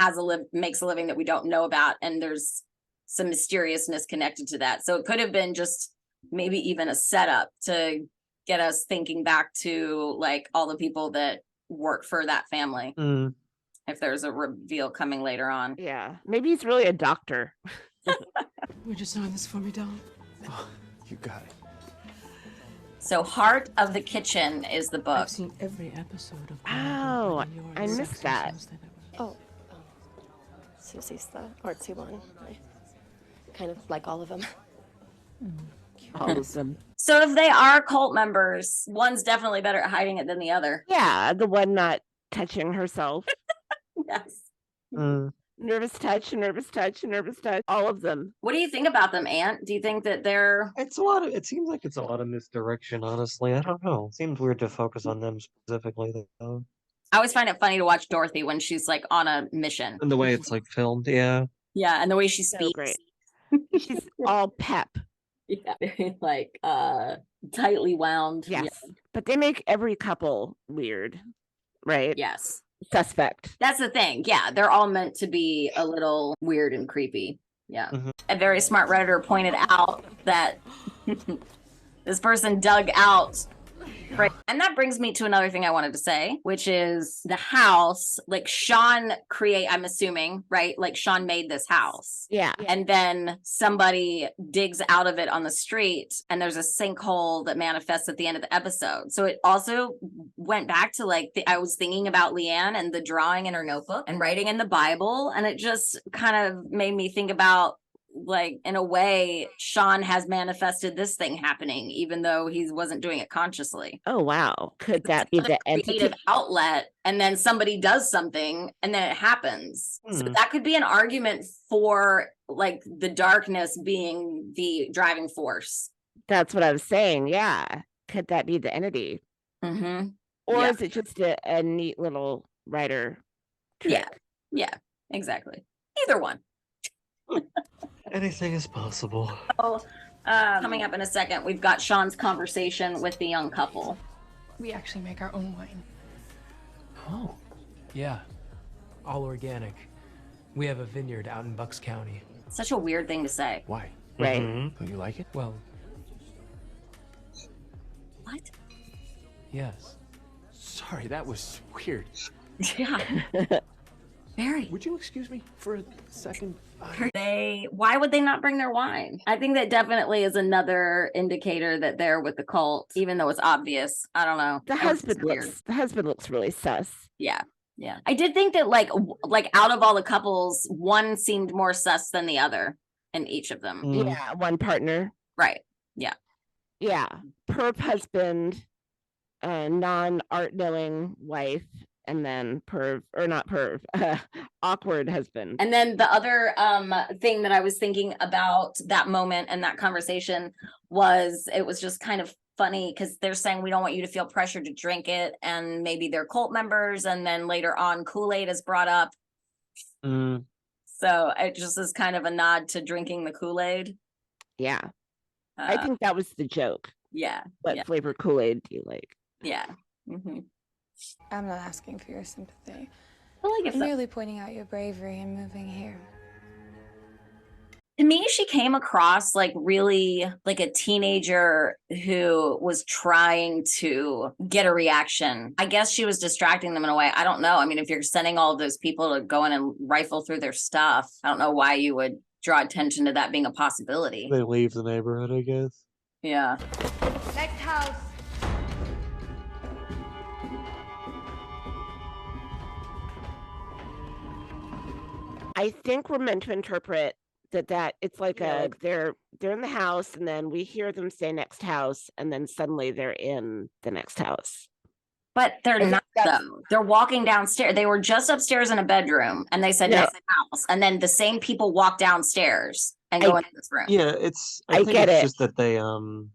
makes a living that we don't know about, and there's some mysteriousness connected to that. So it could have been just maybe even a setup to get us thinking back to like all the people that work for that family. If there's a reveal coming later on. Yeah. Maybe he's really a doctor. Would you sign this for me, Dom? Oh, you got it. So Heart of the Kitchen is the book. I've seen every episode of Oh, I missed that. Oh, Susie's the artsy one. I kind of like all of them. All of them. So if they are cult members, one's definitely better at hiding it than the other. Yeah, the one not touching herself. Yes. Nervous touch, nervous touch, nervous touch. All of them. What do you think about them, Ant? Do you think that they're... It seems like it's a lot of misdirection, honestly. I don't know. It seems weird to focus on them specifically, though. I always find it funny to watch Dorothy when she's like on a mission. And the way it's like filmed, yeah. Yeah, and the way she So speaks. great. She's all pep. Yeah, like tightly wound. Yes. Yeah. But they make every couple weird, right? Yes. Suspect. That's the thing. Yeah, they're all meant to be a little weird and creepy. Yeah. A very smart Redditor pointed out that this person dug out. Right. And that brings me to another thing I wanted to say, which is the house, like I'm assuming, right? Like Sean made this house. Yeah. And then somebody digs out of it on the street, and there's a sinkhole that manifests at the end of the episode. So it also went back to like, I was thinking about Leanne and the drawing in her notebook and writing in the Bible. And it just kind of made me think about, like, in a way, Sean has manifested this thing happening, even though he wasn't doing it consciously. Oh, wow. Could that be the entity? Creative outlet, and then somebody does something, and then it happens. So that could be an argument for like the darkness being the driving force. That's what I was saying. Yeah. Could that be the entity? Mm-hmm. Or Yeah. is it just a neat little writer trick? Yeah, exactly. Either one. Anything is possible. Coming up in a second, we've got Sean's conversation with the young couple. We actually make our own wine. Oh, yeah. All organic. We have a vineyard out in Bucks County. Such a weird thing to say. Why? Right. Don't you like it? Well, What? yes. Sorry, that was weird. Yeah. Very. Would you excuse me for a second? Why would they not bring their wine? I think that definitely is another indicator that they're with the cult, even though it's obvious. I don't know. The husband looks really sus. Yeah. Yeah. I did think that like out of all the couples, one seemed more sus than the other in each of them. Yeah, one partner. Right. Yeah. Yeah. Perp husband, non-art knowing wife, and then awkward husband. And then the other thing that I was thinking about that moment and that conversation was it was just kind of funny because they're saying we don't want you to feel pressure to drink it, and maybe they're cult members, and then later on Kool-Aid is brought up. So it just is kind of a nod to drinking the Kool-Aid. Yeah. I think that was the joke. Yeah. What flavor Kool-Aid do you like? Yeah. Mm-hmm. I'm not asking for your sympathy. I'm merely pointing out your bravery in moving here. To me, she came across like really like a teenager who was trying to get a reaction. I guess she was distracting them in a way. I don't know. I mean, if you're sending all of those people to go in and rifle through their stuff, I don't know why you would draw attention to that being a possibility. They leave the neighborhood, I guess. Yeah. Next house. I think we're meant to interpret that it's like they're in the house, and then we hear them say next house, and then suddenly they're in the next house. But they're not though. They're walking downstairs. They were just upstairs in a bedroom, and they said next house, and then the same people walk downstairs and go into this room. Yeah, I think get it's it. just that they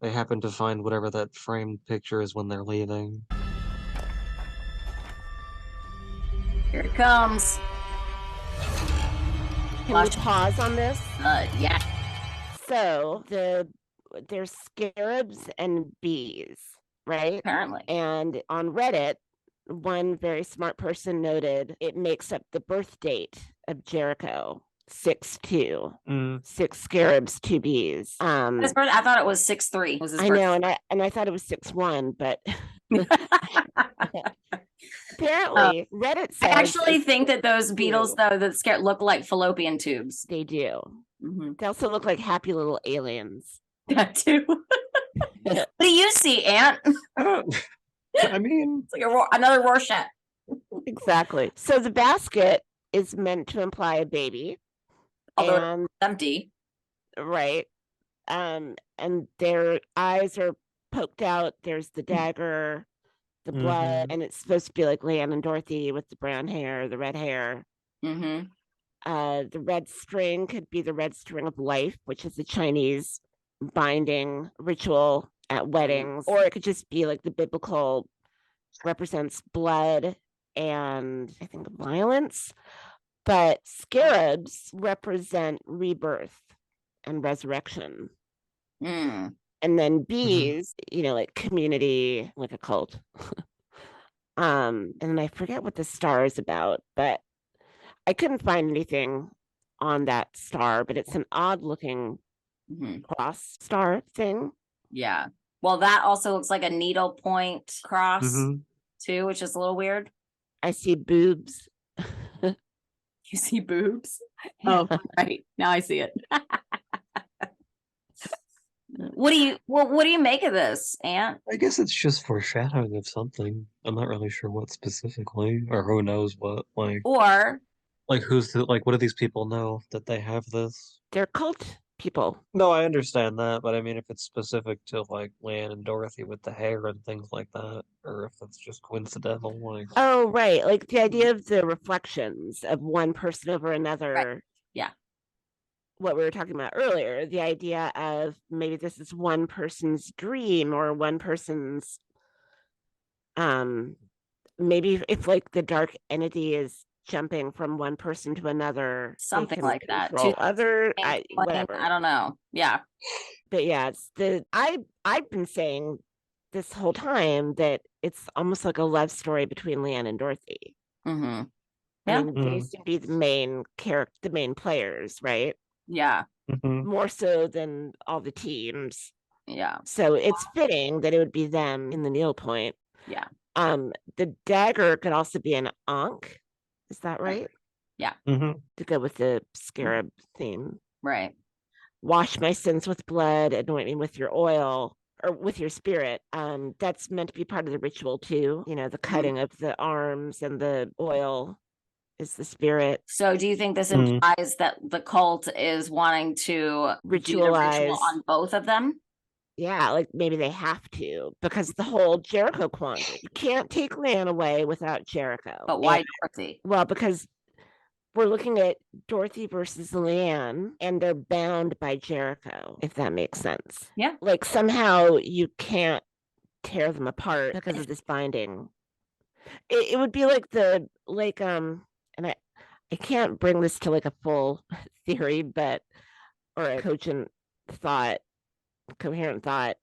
happen to find whatever that framed picture is when they're leaving. Here it comes. Can we pause on this? Yeah. So there's scarabs and bees, right? Apparently. And on Reddit, one very smart person noted it makes up the birth date of Jericho, 6/2. 6 scarabs, 2 bees. I thought it was 6/3. Was his I birthday. know, and I thought it was 6/1, but apparently Reddit says I actually think that those beetles, though, that scare look like fallopian tubes. they do. Mm-hmm. They also look like happy little aliens. That too. What do you see, Aunt? I mean, It's like another Rorschach. Exactly. So the basket is meant to imply a baby. Although it's empty. Right. And their eyes are poked out. There's the dagger, the blood, and it's supposed to be like Leanne and Dorothy with the brown hair, the red hair. Mm-hmm. The red string could be the red string of life, which is a Chinese binding ritual at weddings, or it could just be like the biblical represents blood and I think violence. But scarabs represent rebirth and resurrection. Mm. And then bees, like community, like a cult. And I forget what the star is about, but I couldn't find anything on that star, but it's an odd looking cross star thing. Yeah. Well, that also looks like a needle point cross too, which is a little weird. I see boobs. You see boobs? Oh, right. Now I see it. What do you make of this, Aunt? I guess it's just foreshadowing of something. I'm not really sure what specifically, or who knows what. Or who's what do these people know that they have this? They're cult people. No, I understand that, but I mean, if it's specific to like Leanne and Dorothy with the hair and things like that, or if it's just coincidental, like. Oh, right, like the idea of the reflections of one person over another. Right. Yeah. What we were talking about earlier, the idea of maybe this is one person's dream or one person's maybe if like the dark entity is jumping from one person to another, something like that. Whatever. I don't know. Yeah. But yeah, it's I've been saying this whole time that it's almost like a love story between Leanne and Dorothy. Mm-hmm. Yeah. I mean, they used to be the main players, right? Yeah. More so than all the teams. Yeah. So it's fitting that it would be them in the needle point. Yeah. The dagger could also be an ankh. Is that right? Yeah. To go with the scarab theme. Right. Wash my sins with blood, anoint me with your oil. or with your spirit. That's meant to be part of the ritual too. You know, the cutting of the arms and the oil is the spirit. So do you think this implies that the cult is wanting to do the ritual Ritualize. on both of them? Yeah, like maybe they have to, because the whole Jericho quandary. You can't take Leanne away without Jericho. But why Dorothy? Well, because we're looking at Dorothy versus Leanne, and they're bound by Jericho, if that makes sense. Yeah. Like somehow you can't tear them apart because of this binding. It would be like and I can't bring this to like a full theory, but or a coherent thought.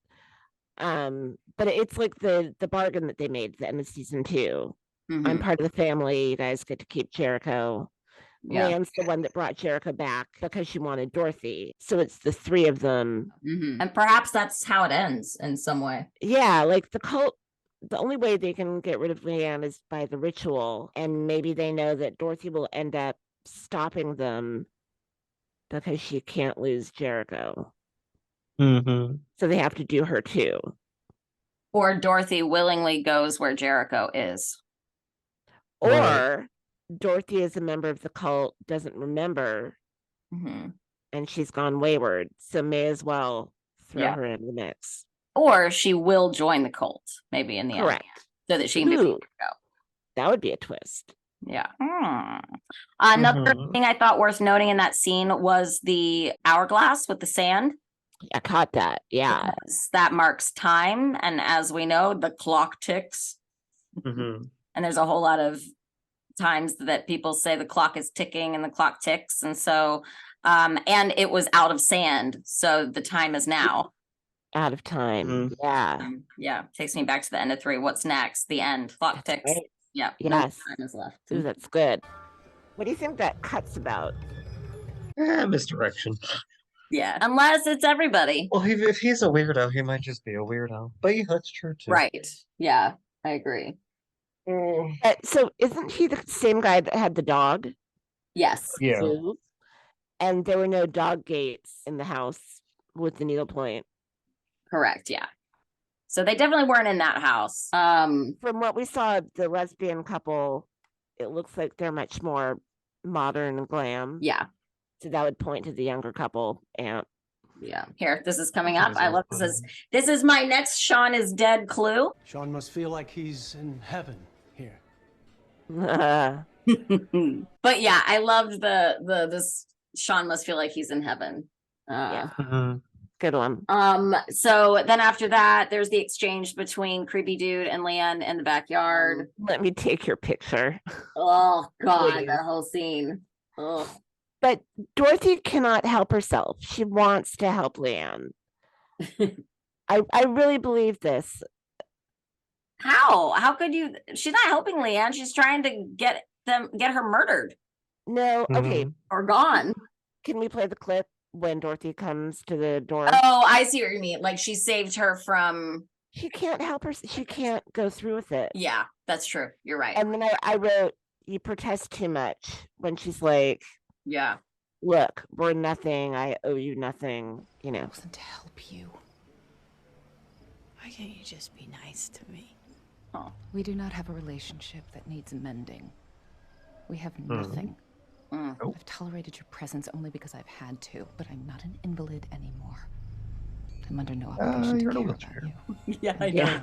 But it's like the bargain that they made at the end of season 2. I'm part of the family. You guys get to keep Jericho. Yeah. Leanne's the one that brought Jericho back because she wanted Dorothy. So it's the 3 of them. And perhaps that's how it ends in some way. Yeah, like the cult, the only way they can get rid of Leanne is by the ritual. And maybe they know that Dorothy will end up stopping them because she can't lose Jericho. So they have to do her too. Or Dorothy willingly goes where Jericho is. Or Dorothy is a member of the cult, doesn't remember, and she's gone wayward. So may as well throw her in the mix. Or she will join the cult, maybe in the end. So that she can defeat Jericho. That would be a twist. Yeah. Another thing I thought worth noting in that scene was the hourglass with the sand. I caught that. Yeah. Because that marks time. And as we know, the clock ticks. And there's a whole lot of times that people say the clock is ticking and the clock ticks. And so, and it was out of sand. So the time is now. Out of time. Yeah. Yeah. Takes me back to the end of 3. What's next? The end. Clock ticks. Right. Yeah. Yes. No time is left. Ooh, that's good. What do you think that cut's about? Misdirection. Yeah. Unless it's everybody. Well, if he's a weirdo, he might just be a weirdo. But yeah, that's true too. Right. Yeah. I agree. So isn't he the same guy that had the dog? Yes. Yeah. And there were no dog gates in the house with the needlepoint. Correct. Yeah. So they definitely weren't in that house. From what we saw, the lesbian couple, it looks like they're much more modern and glam. Yeah. So that would point to the younger couple. And yeah. Here, this is coming up. I love this is my next Sean is dead clue. Sean must feel like he's in heaven here. But yeah, I loved this Sean must feel like he's in heaven. Yeah. Good one. So then after that, there's the exchange between Creepy Dude and Leanne in the backyard. Let me take your picture. Oh God, Please. that whole scene. Ugh. But Dorothy cannot help herself. She wants to help Leanne. I really believe this. How? How could you? She's not helping Leanne. She's trying to get her murdered. No, okay. Or gone. Can we play the clip when Dorothy comes to the door? Oh, I see what you mean. Like she saved her from. She can't help her. She can't go through with it. Yeah, that's true. You're right. And then I wrote, you protest too much, when she's like, yeah, look, we're nothing. I owe you nothing. You know. It wasn't to help you. Why can't you just be nice to me? Oh. We do not have a relationship that needs mending. We have nothing. I've tolerated your presence only because I've had to, but I'm not an invalid anymore. I'm under no obligation to care about you. Yeah, I know.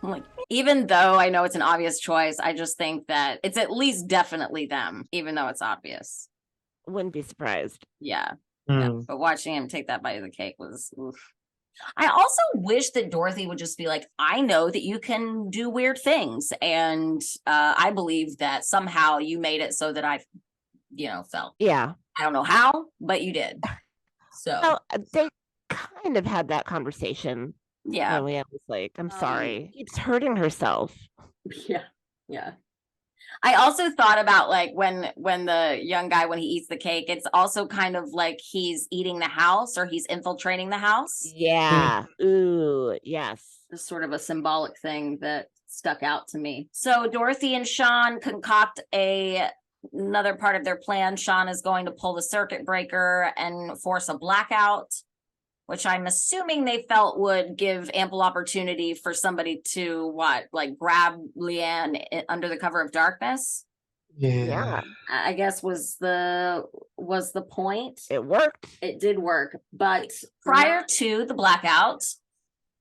I'm like, even though I know it's an obvious choice, I just think that it's at least definitely them, even though it's obvious. Wouldn't be surprised. Yeah. Yeah. But watching him take that bite of the cake was oof. I also wish that Dorothy would just be like, I know that you can do weird things. And I believe that somehow you made it so that I, felt. Yeah. I don't know how, but you did. So well, they kind of had that conversation. Yeah. And Leanne was like, I'm sorry. She keeps hurting herself. Yeah. Yeah. I also thought about like when the young guy, when he eats the cake, it's also kind of like he's eating the house or he's infiltrating the house. Yeah. Ooh, yes. It's sort of a symbolic thing that stuck out to me. So Dorothy and Sean concoct another part of their plan. Sean is going to pull the circuit breaker and force a blackout, which I'm assuming they felt would give ample opportunity for somebody to grab Leanne under the cover of darkness. Yeah. I guess was the point. It worked. It did work. But prior to the blackout,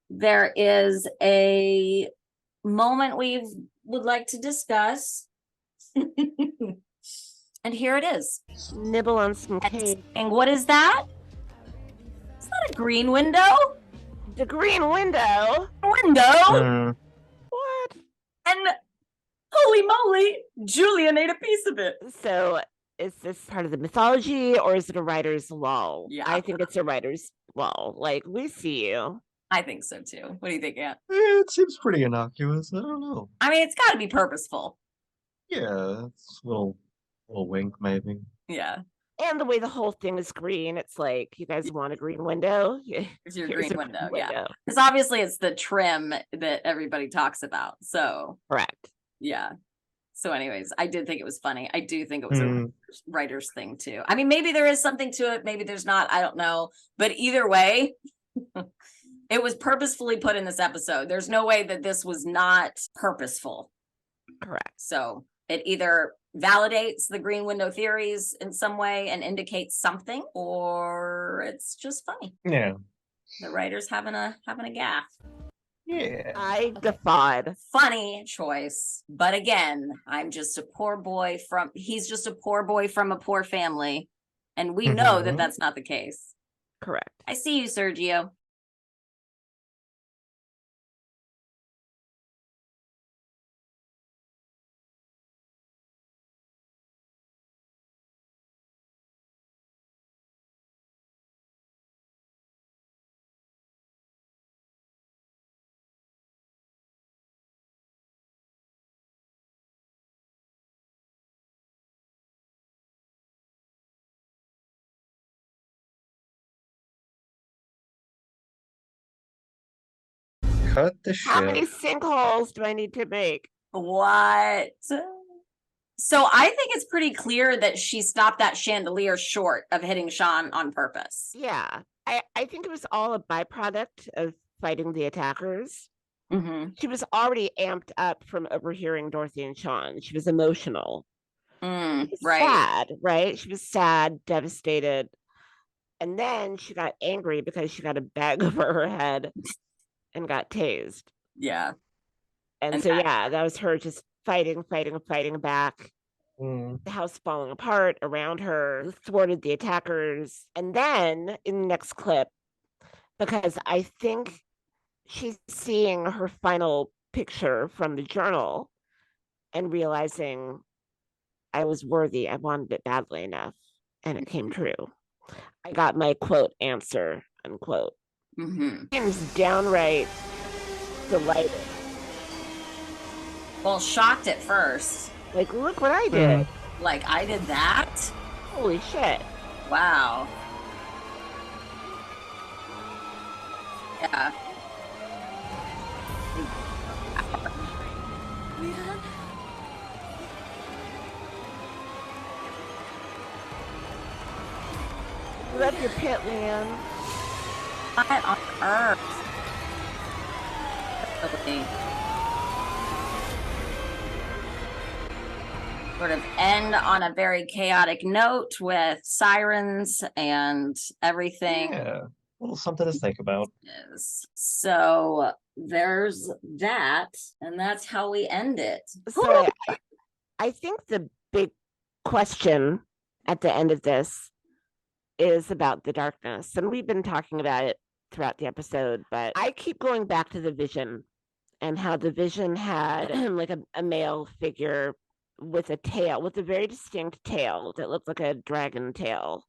there is a moment we would like to discuss. And here it is. Nibble on some cake. And what is that? Is that a green window? The green window? Window? What? And holy moly, Julian ate a piece of it. So is this part of the mythology or is it a writer's lull? Yeah. I think it's a writer's lull. Like, we see you. I think so too. What do you think, Aunt? It seems pretty innocuous. I don't know. I mean, it's got to be purposeful. Yeah, it's a little wink maybe. Yeah. And the way the whole thing is green, it's like, you guys want a green window? Here's your Here's green a window. green Yeah. window. Because obviously it's the trim that everybody talks about. So, Correct. yeah. So anyways, I did think it was funny. I do think it was a writer's thing too. I mean, maybe there is something to it. Maybe there's not. I don't know. But either way, it was purposefully put in this episode. There's no way that this was not purposeful. Correct. So it either validates the green window theories in some way and indicates something, or it's just funny. Yeah. The writer's having a gaff. Yeah. I guffawed. Funny choice. But again, he's just a poor boy from a poor family. And we know that that's not the case. Correct. I see you, Sergio. Cut the shit. How many sinkholes do I need to make? What? So I think it's pretty clear that she stopped that chandelier short of hitting Sean on purpose. Yeah. I think it was all a byproduct of fighting the attackers. She was already amped up from overhearing Dorothy and Sean. She was emotional. Right. Sad, right? She was sad, devastated. And then she got angry because she got a bag over her head and got tased. Yeah. And so, that was her just fighting back. The house falling apart around her, thwarted the attackers. And then in the next clip, because I think she's seeing her final picture from the journal and realizing I was worthy. I wanted it badly enough. And it came true. I got my quote answer, unquote. Seems downright delighted. Well, shocked at first. Like, look what I did. Like, I did that? Holy shit. Wow. Yeah. Love your pit, Leanne. What on earth? Okay. Sort of end on a very chaotic note with sirens and everything. Yeah, a little something to think about. So there's that, and that's how we end it. So I think the big question at the end of this is about the darkness. And we've been talking about it throughout the episode, but I keep going back to the vision and how the vision had like a male figure with a tail, with a very distinct tail that looked like a dragon tail.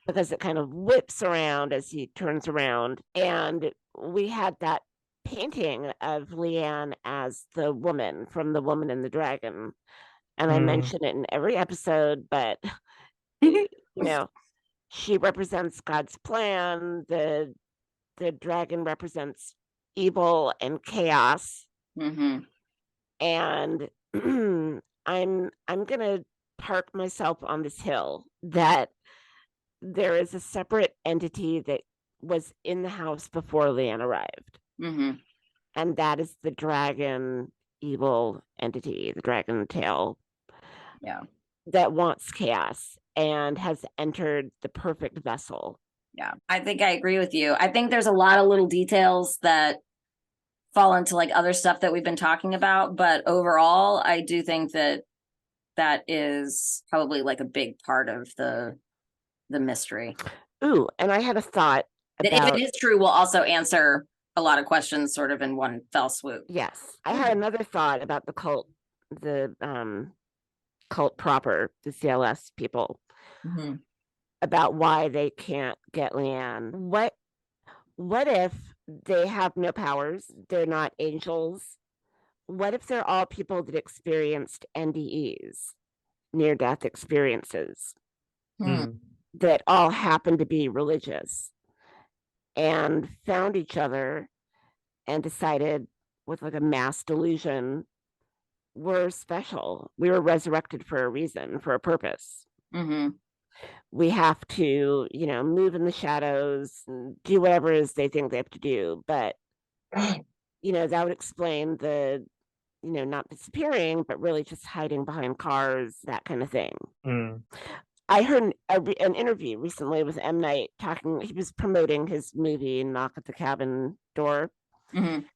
Because it kind of whips around as he turns around. And we had that painting of Leanne as the woman from The Woman and the Dragon. And I mention it in every episode, but you know, she represents God's plan. The dragon represents evil and chaos. And I'm gonna park myself on this hill that there is a separate entity that was in the house before Leanne arrived. Mm-hmm. And that is the dragon evil entity, the dragon tail. Yeah. That wants chaos and has entered the perfect vessel. Yeah, I think I agree with you. I think there's a lot of little details that fall into like other stuff that we've been talking about, but overall, I do think that that is probably like a big part of the mystery. Ooh, and I had a thought That if it is true, we'll also answer a lot of questions sort of in one fell swoop. Yes, I had another thought about the cult, the cult proper, the CLS people, about why they can't get Leanne. What if they have no powers? They're not angels. What if they're all people that experienced NDEs, near-death experiences, that all happen to be religious and found each other and decided with like a mass delusion, we're special. We were resurrected for a reason, for a purpose. We have to, move in the shadows and do whatever it is they think they have to do. But, that would explain the, not disappearing, but really just hiding behind cars, that kind of thing. I heard an interview recently with M. Night talking, he was promoting his movie, Knock at the Cabin Door. And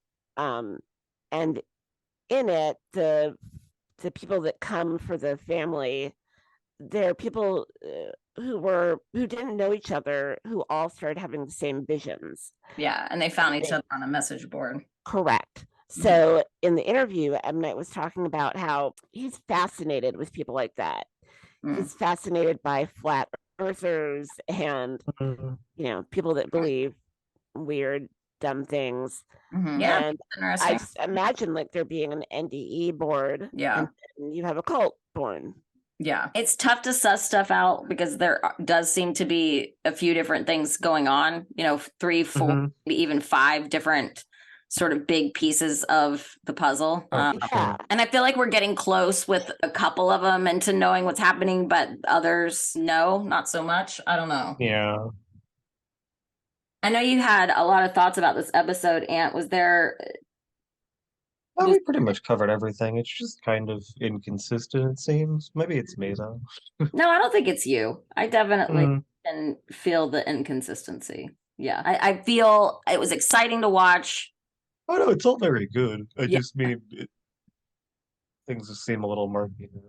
in it, the people that come for the family, they're people who didn't know each other, who all started having the same visions. Yeah, and they found each other on a message board. Correct. So in the interview, M. Night was talking about how he's fascinated with people like that. He's fascinated by flat earthers and people that believe weird, dumb things. Yeah, and I just imagine like there being an NDE board. Yeah, and you have a cult born. Yeah, it's tough to suss stuff out because there does seem to be a few different things going on. 3, 4, maybe even 5 different sort of big pieces of the puzzle. And I feel like we're getting close with a couple of them into knowing what's happening, but others, no, not so much. I don't know. Yeah. I know you had a lot of thoughts about this episode, Ant. Was there... Well, we pretty much covered everything. It's just kind of inconsistent, it seems. Maybe it's me, though. No, I don't think it's you. I definitely can feel the inconsistency. Yeah, I feel it was exciting to watch. Oh, no, it's all very good. I just mean things just seem a little murky now.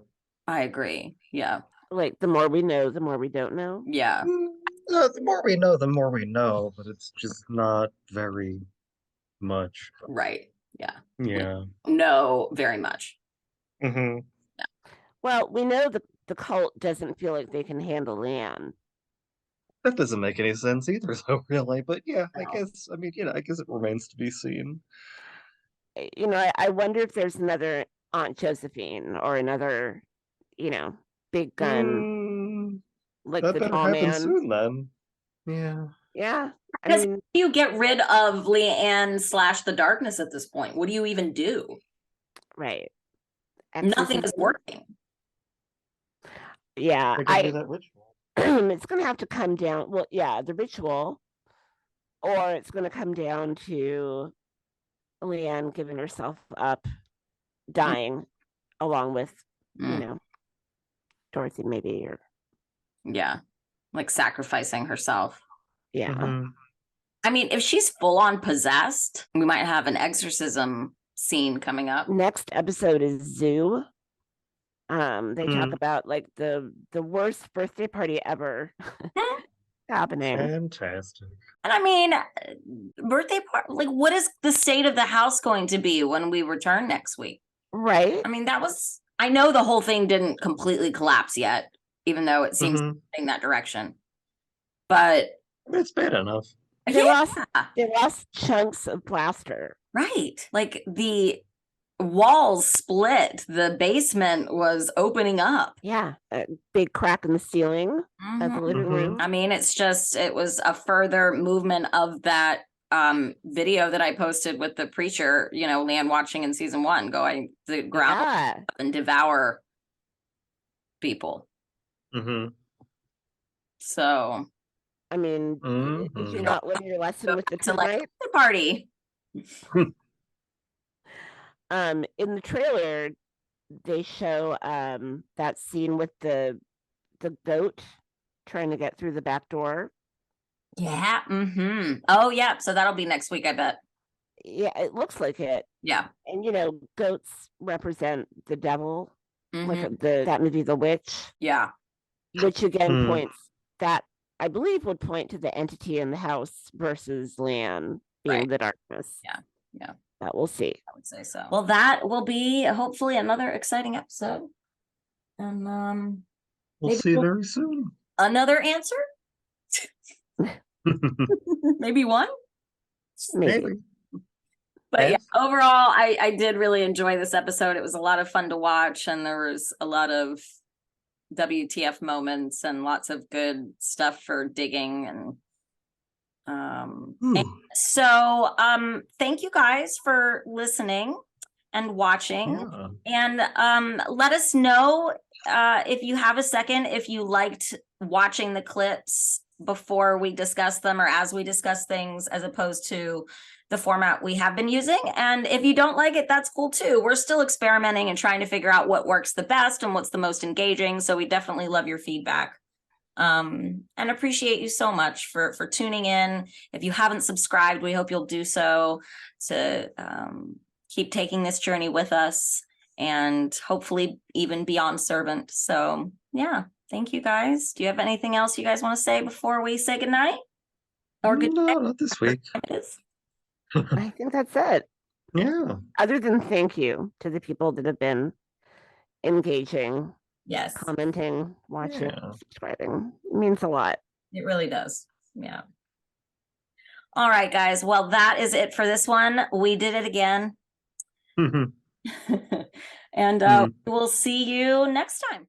I agree. Yeah. Like the more we know, the more we don't know. Yeah. The more we know, the more we know, but it's just not very much. Right. Yeah. Yeah. No, very much. Yeah. Well, we know the cult doesn't feel like they can handle Leanne. That doesn't make any sense either, though, really. But yeah, I guess it remains to be seen. I wonder if there's another Aunt Josephine or another, big gun, like that the better tall happen man. soon, then. Yeah. Yeah. Because you get rid of Leanne / the darkness at this point. What do you even do? Right. Nothing is working. Yeah. They're gonna do that ritual. It's going to have to come down. Well, yeah, the ritual, or it's going to come down to Leanne giving herself up, dying, along with, Dorothy, maybe, or like sacrificing herself. Yeah. I mean, if she's full on possessed, we might have an exorcism scene coming up. Next episode is Zoo. They talk about like the worst birthday party ever happening. Fantastic. And I mean, birthday party, like what is the state of the house going to be when we return next week? Right. I mean, I know the whole thing didn't completely collapse yet, even though it seems in that direction. But it's bad enough. They lost chunks of plaster. Right. Like the walls split. The basement was opening up. Yeah. A big crack in the ceiling of the living room. I mean, it was a further movement of that video that I posted with the preacher, Leanne watching in season 1, going to the ground and devour people. So I mean, did you not learn your lesson with the To like tonight? the party. In the trailer, they show that scene with the goat trying to get through the back door. Yeah. Mm-hmm. Oh, yeah. So that'll be next week, I bet. Yeah, it looks like it. Yeah. And goats represent the devil, like Mhm. that movie, The Witch. Yeah. Which again points that I believe would point to the entity in the house versus Leanne being the darkness. Yeah. Yeah. But we'll see. I would say so. Well, that will be hopefully another exciting episode. And We'll see you very soon. Another answer? Maybe one? Maybe. But yeah, overall, I did really enjoy this episode. It was a lot of fun to watch, and there was a lot of WTF moments and lots of good stuff for digging. And so thank you guys for listening and watching. And let us know if you have a second, if you liked watching the clips before we discuss them or as we discuss things, as opposed to the format we have been using. And if you don't like it, that's cool too. We're still experimenting and trying to figure out what works the best and what's the most engaging. So we definitely love your feedback. And appreciate you so much for tuning in. If you haven't subscribed, we hope you'll do so to keep taking this journey with us and hopefully even beyond servant. So yeah, thank you guys. Do you have anything else you guys want to say before we say goodnight? Or good No, not this week. I think that's it. Yeah. Other than thank you to the people that have been engaging, yes, commenting, watching, subscribing. It means a lot. It really does. Yeah. All right, guys. Well, that is it for this one. We did it again. And we'll see you next time.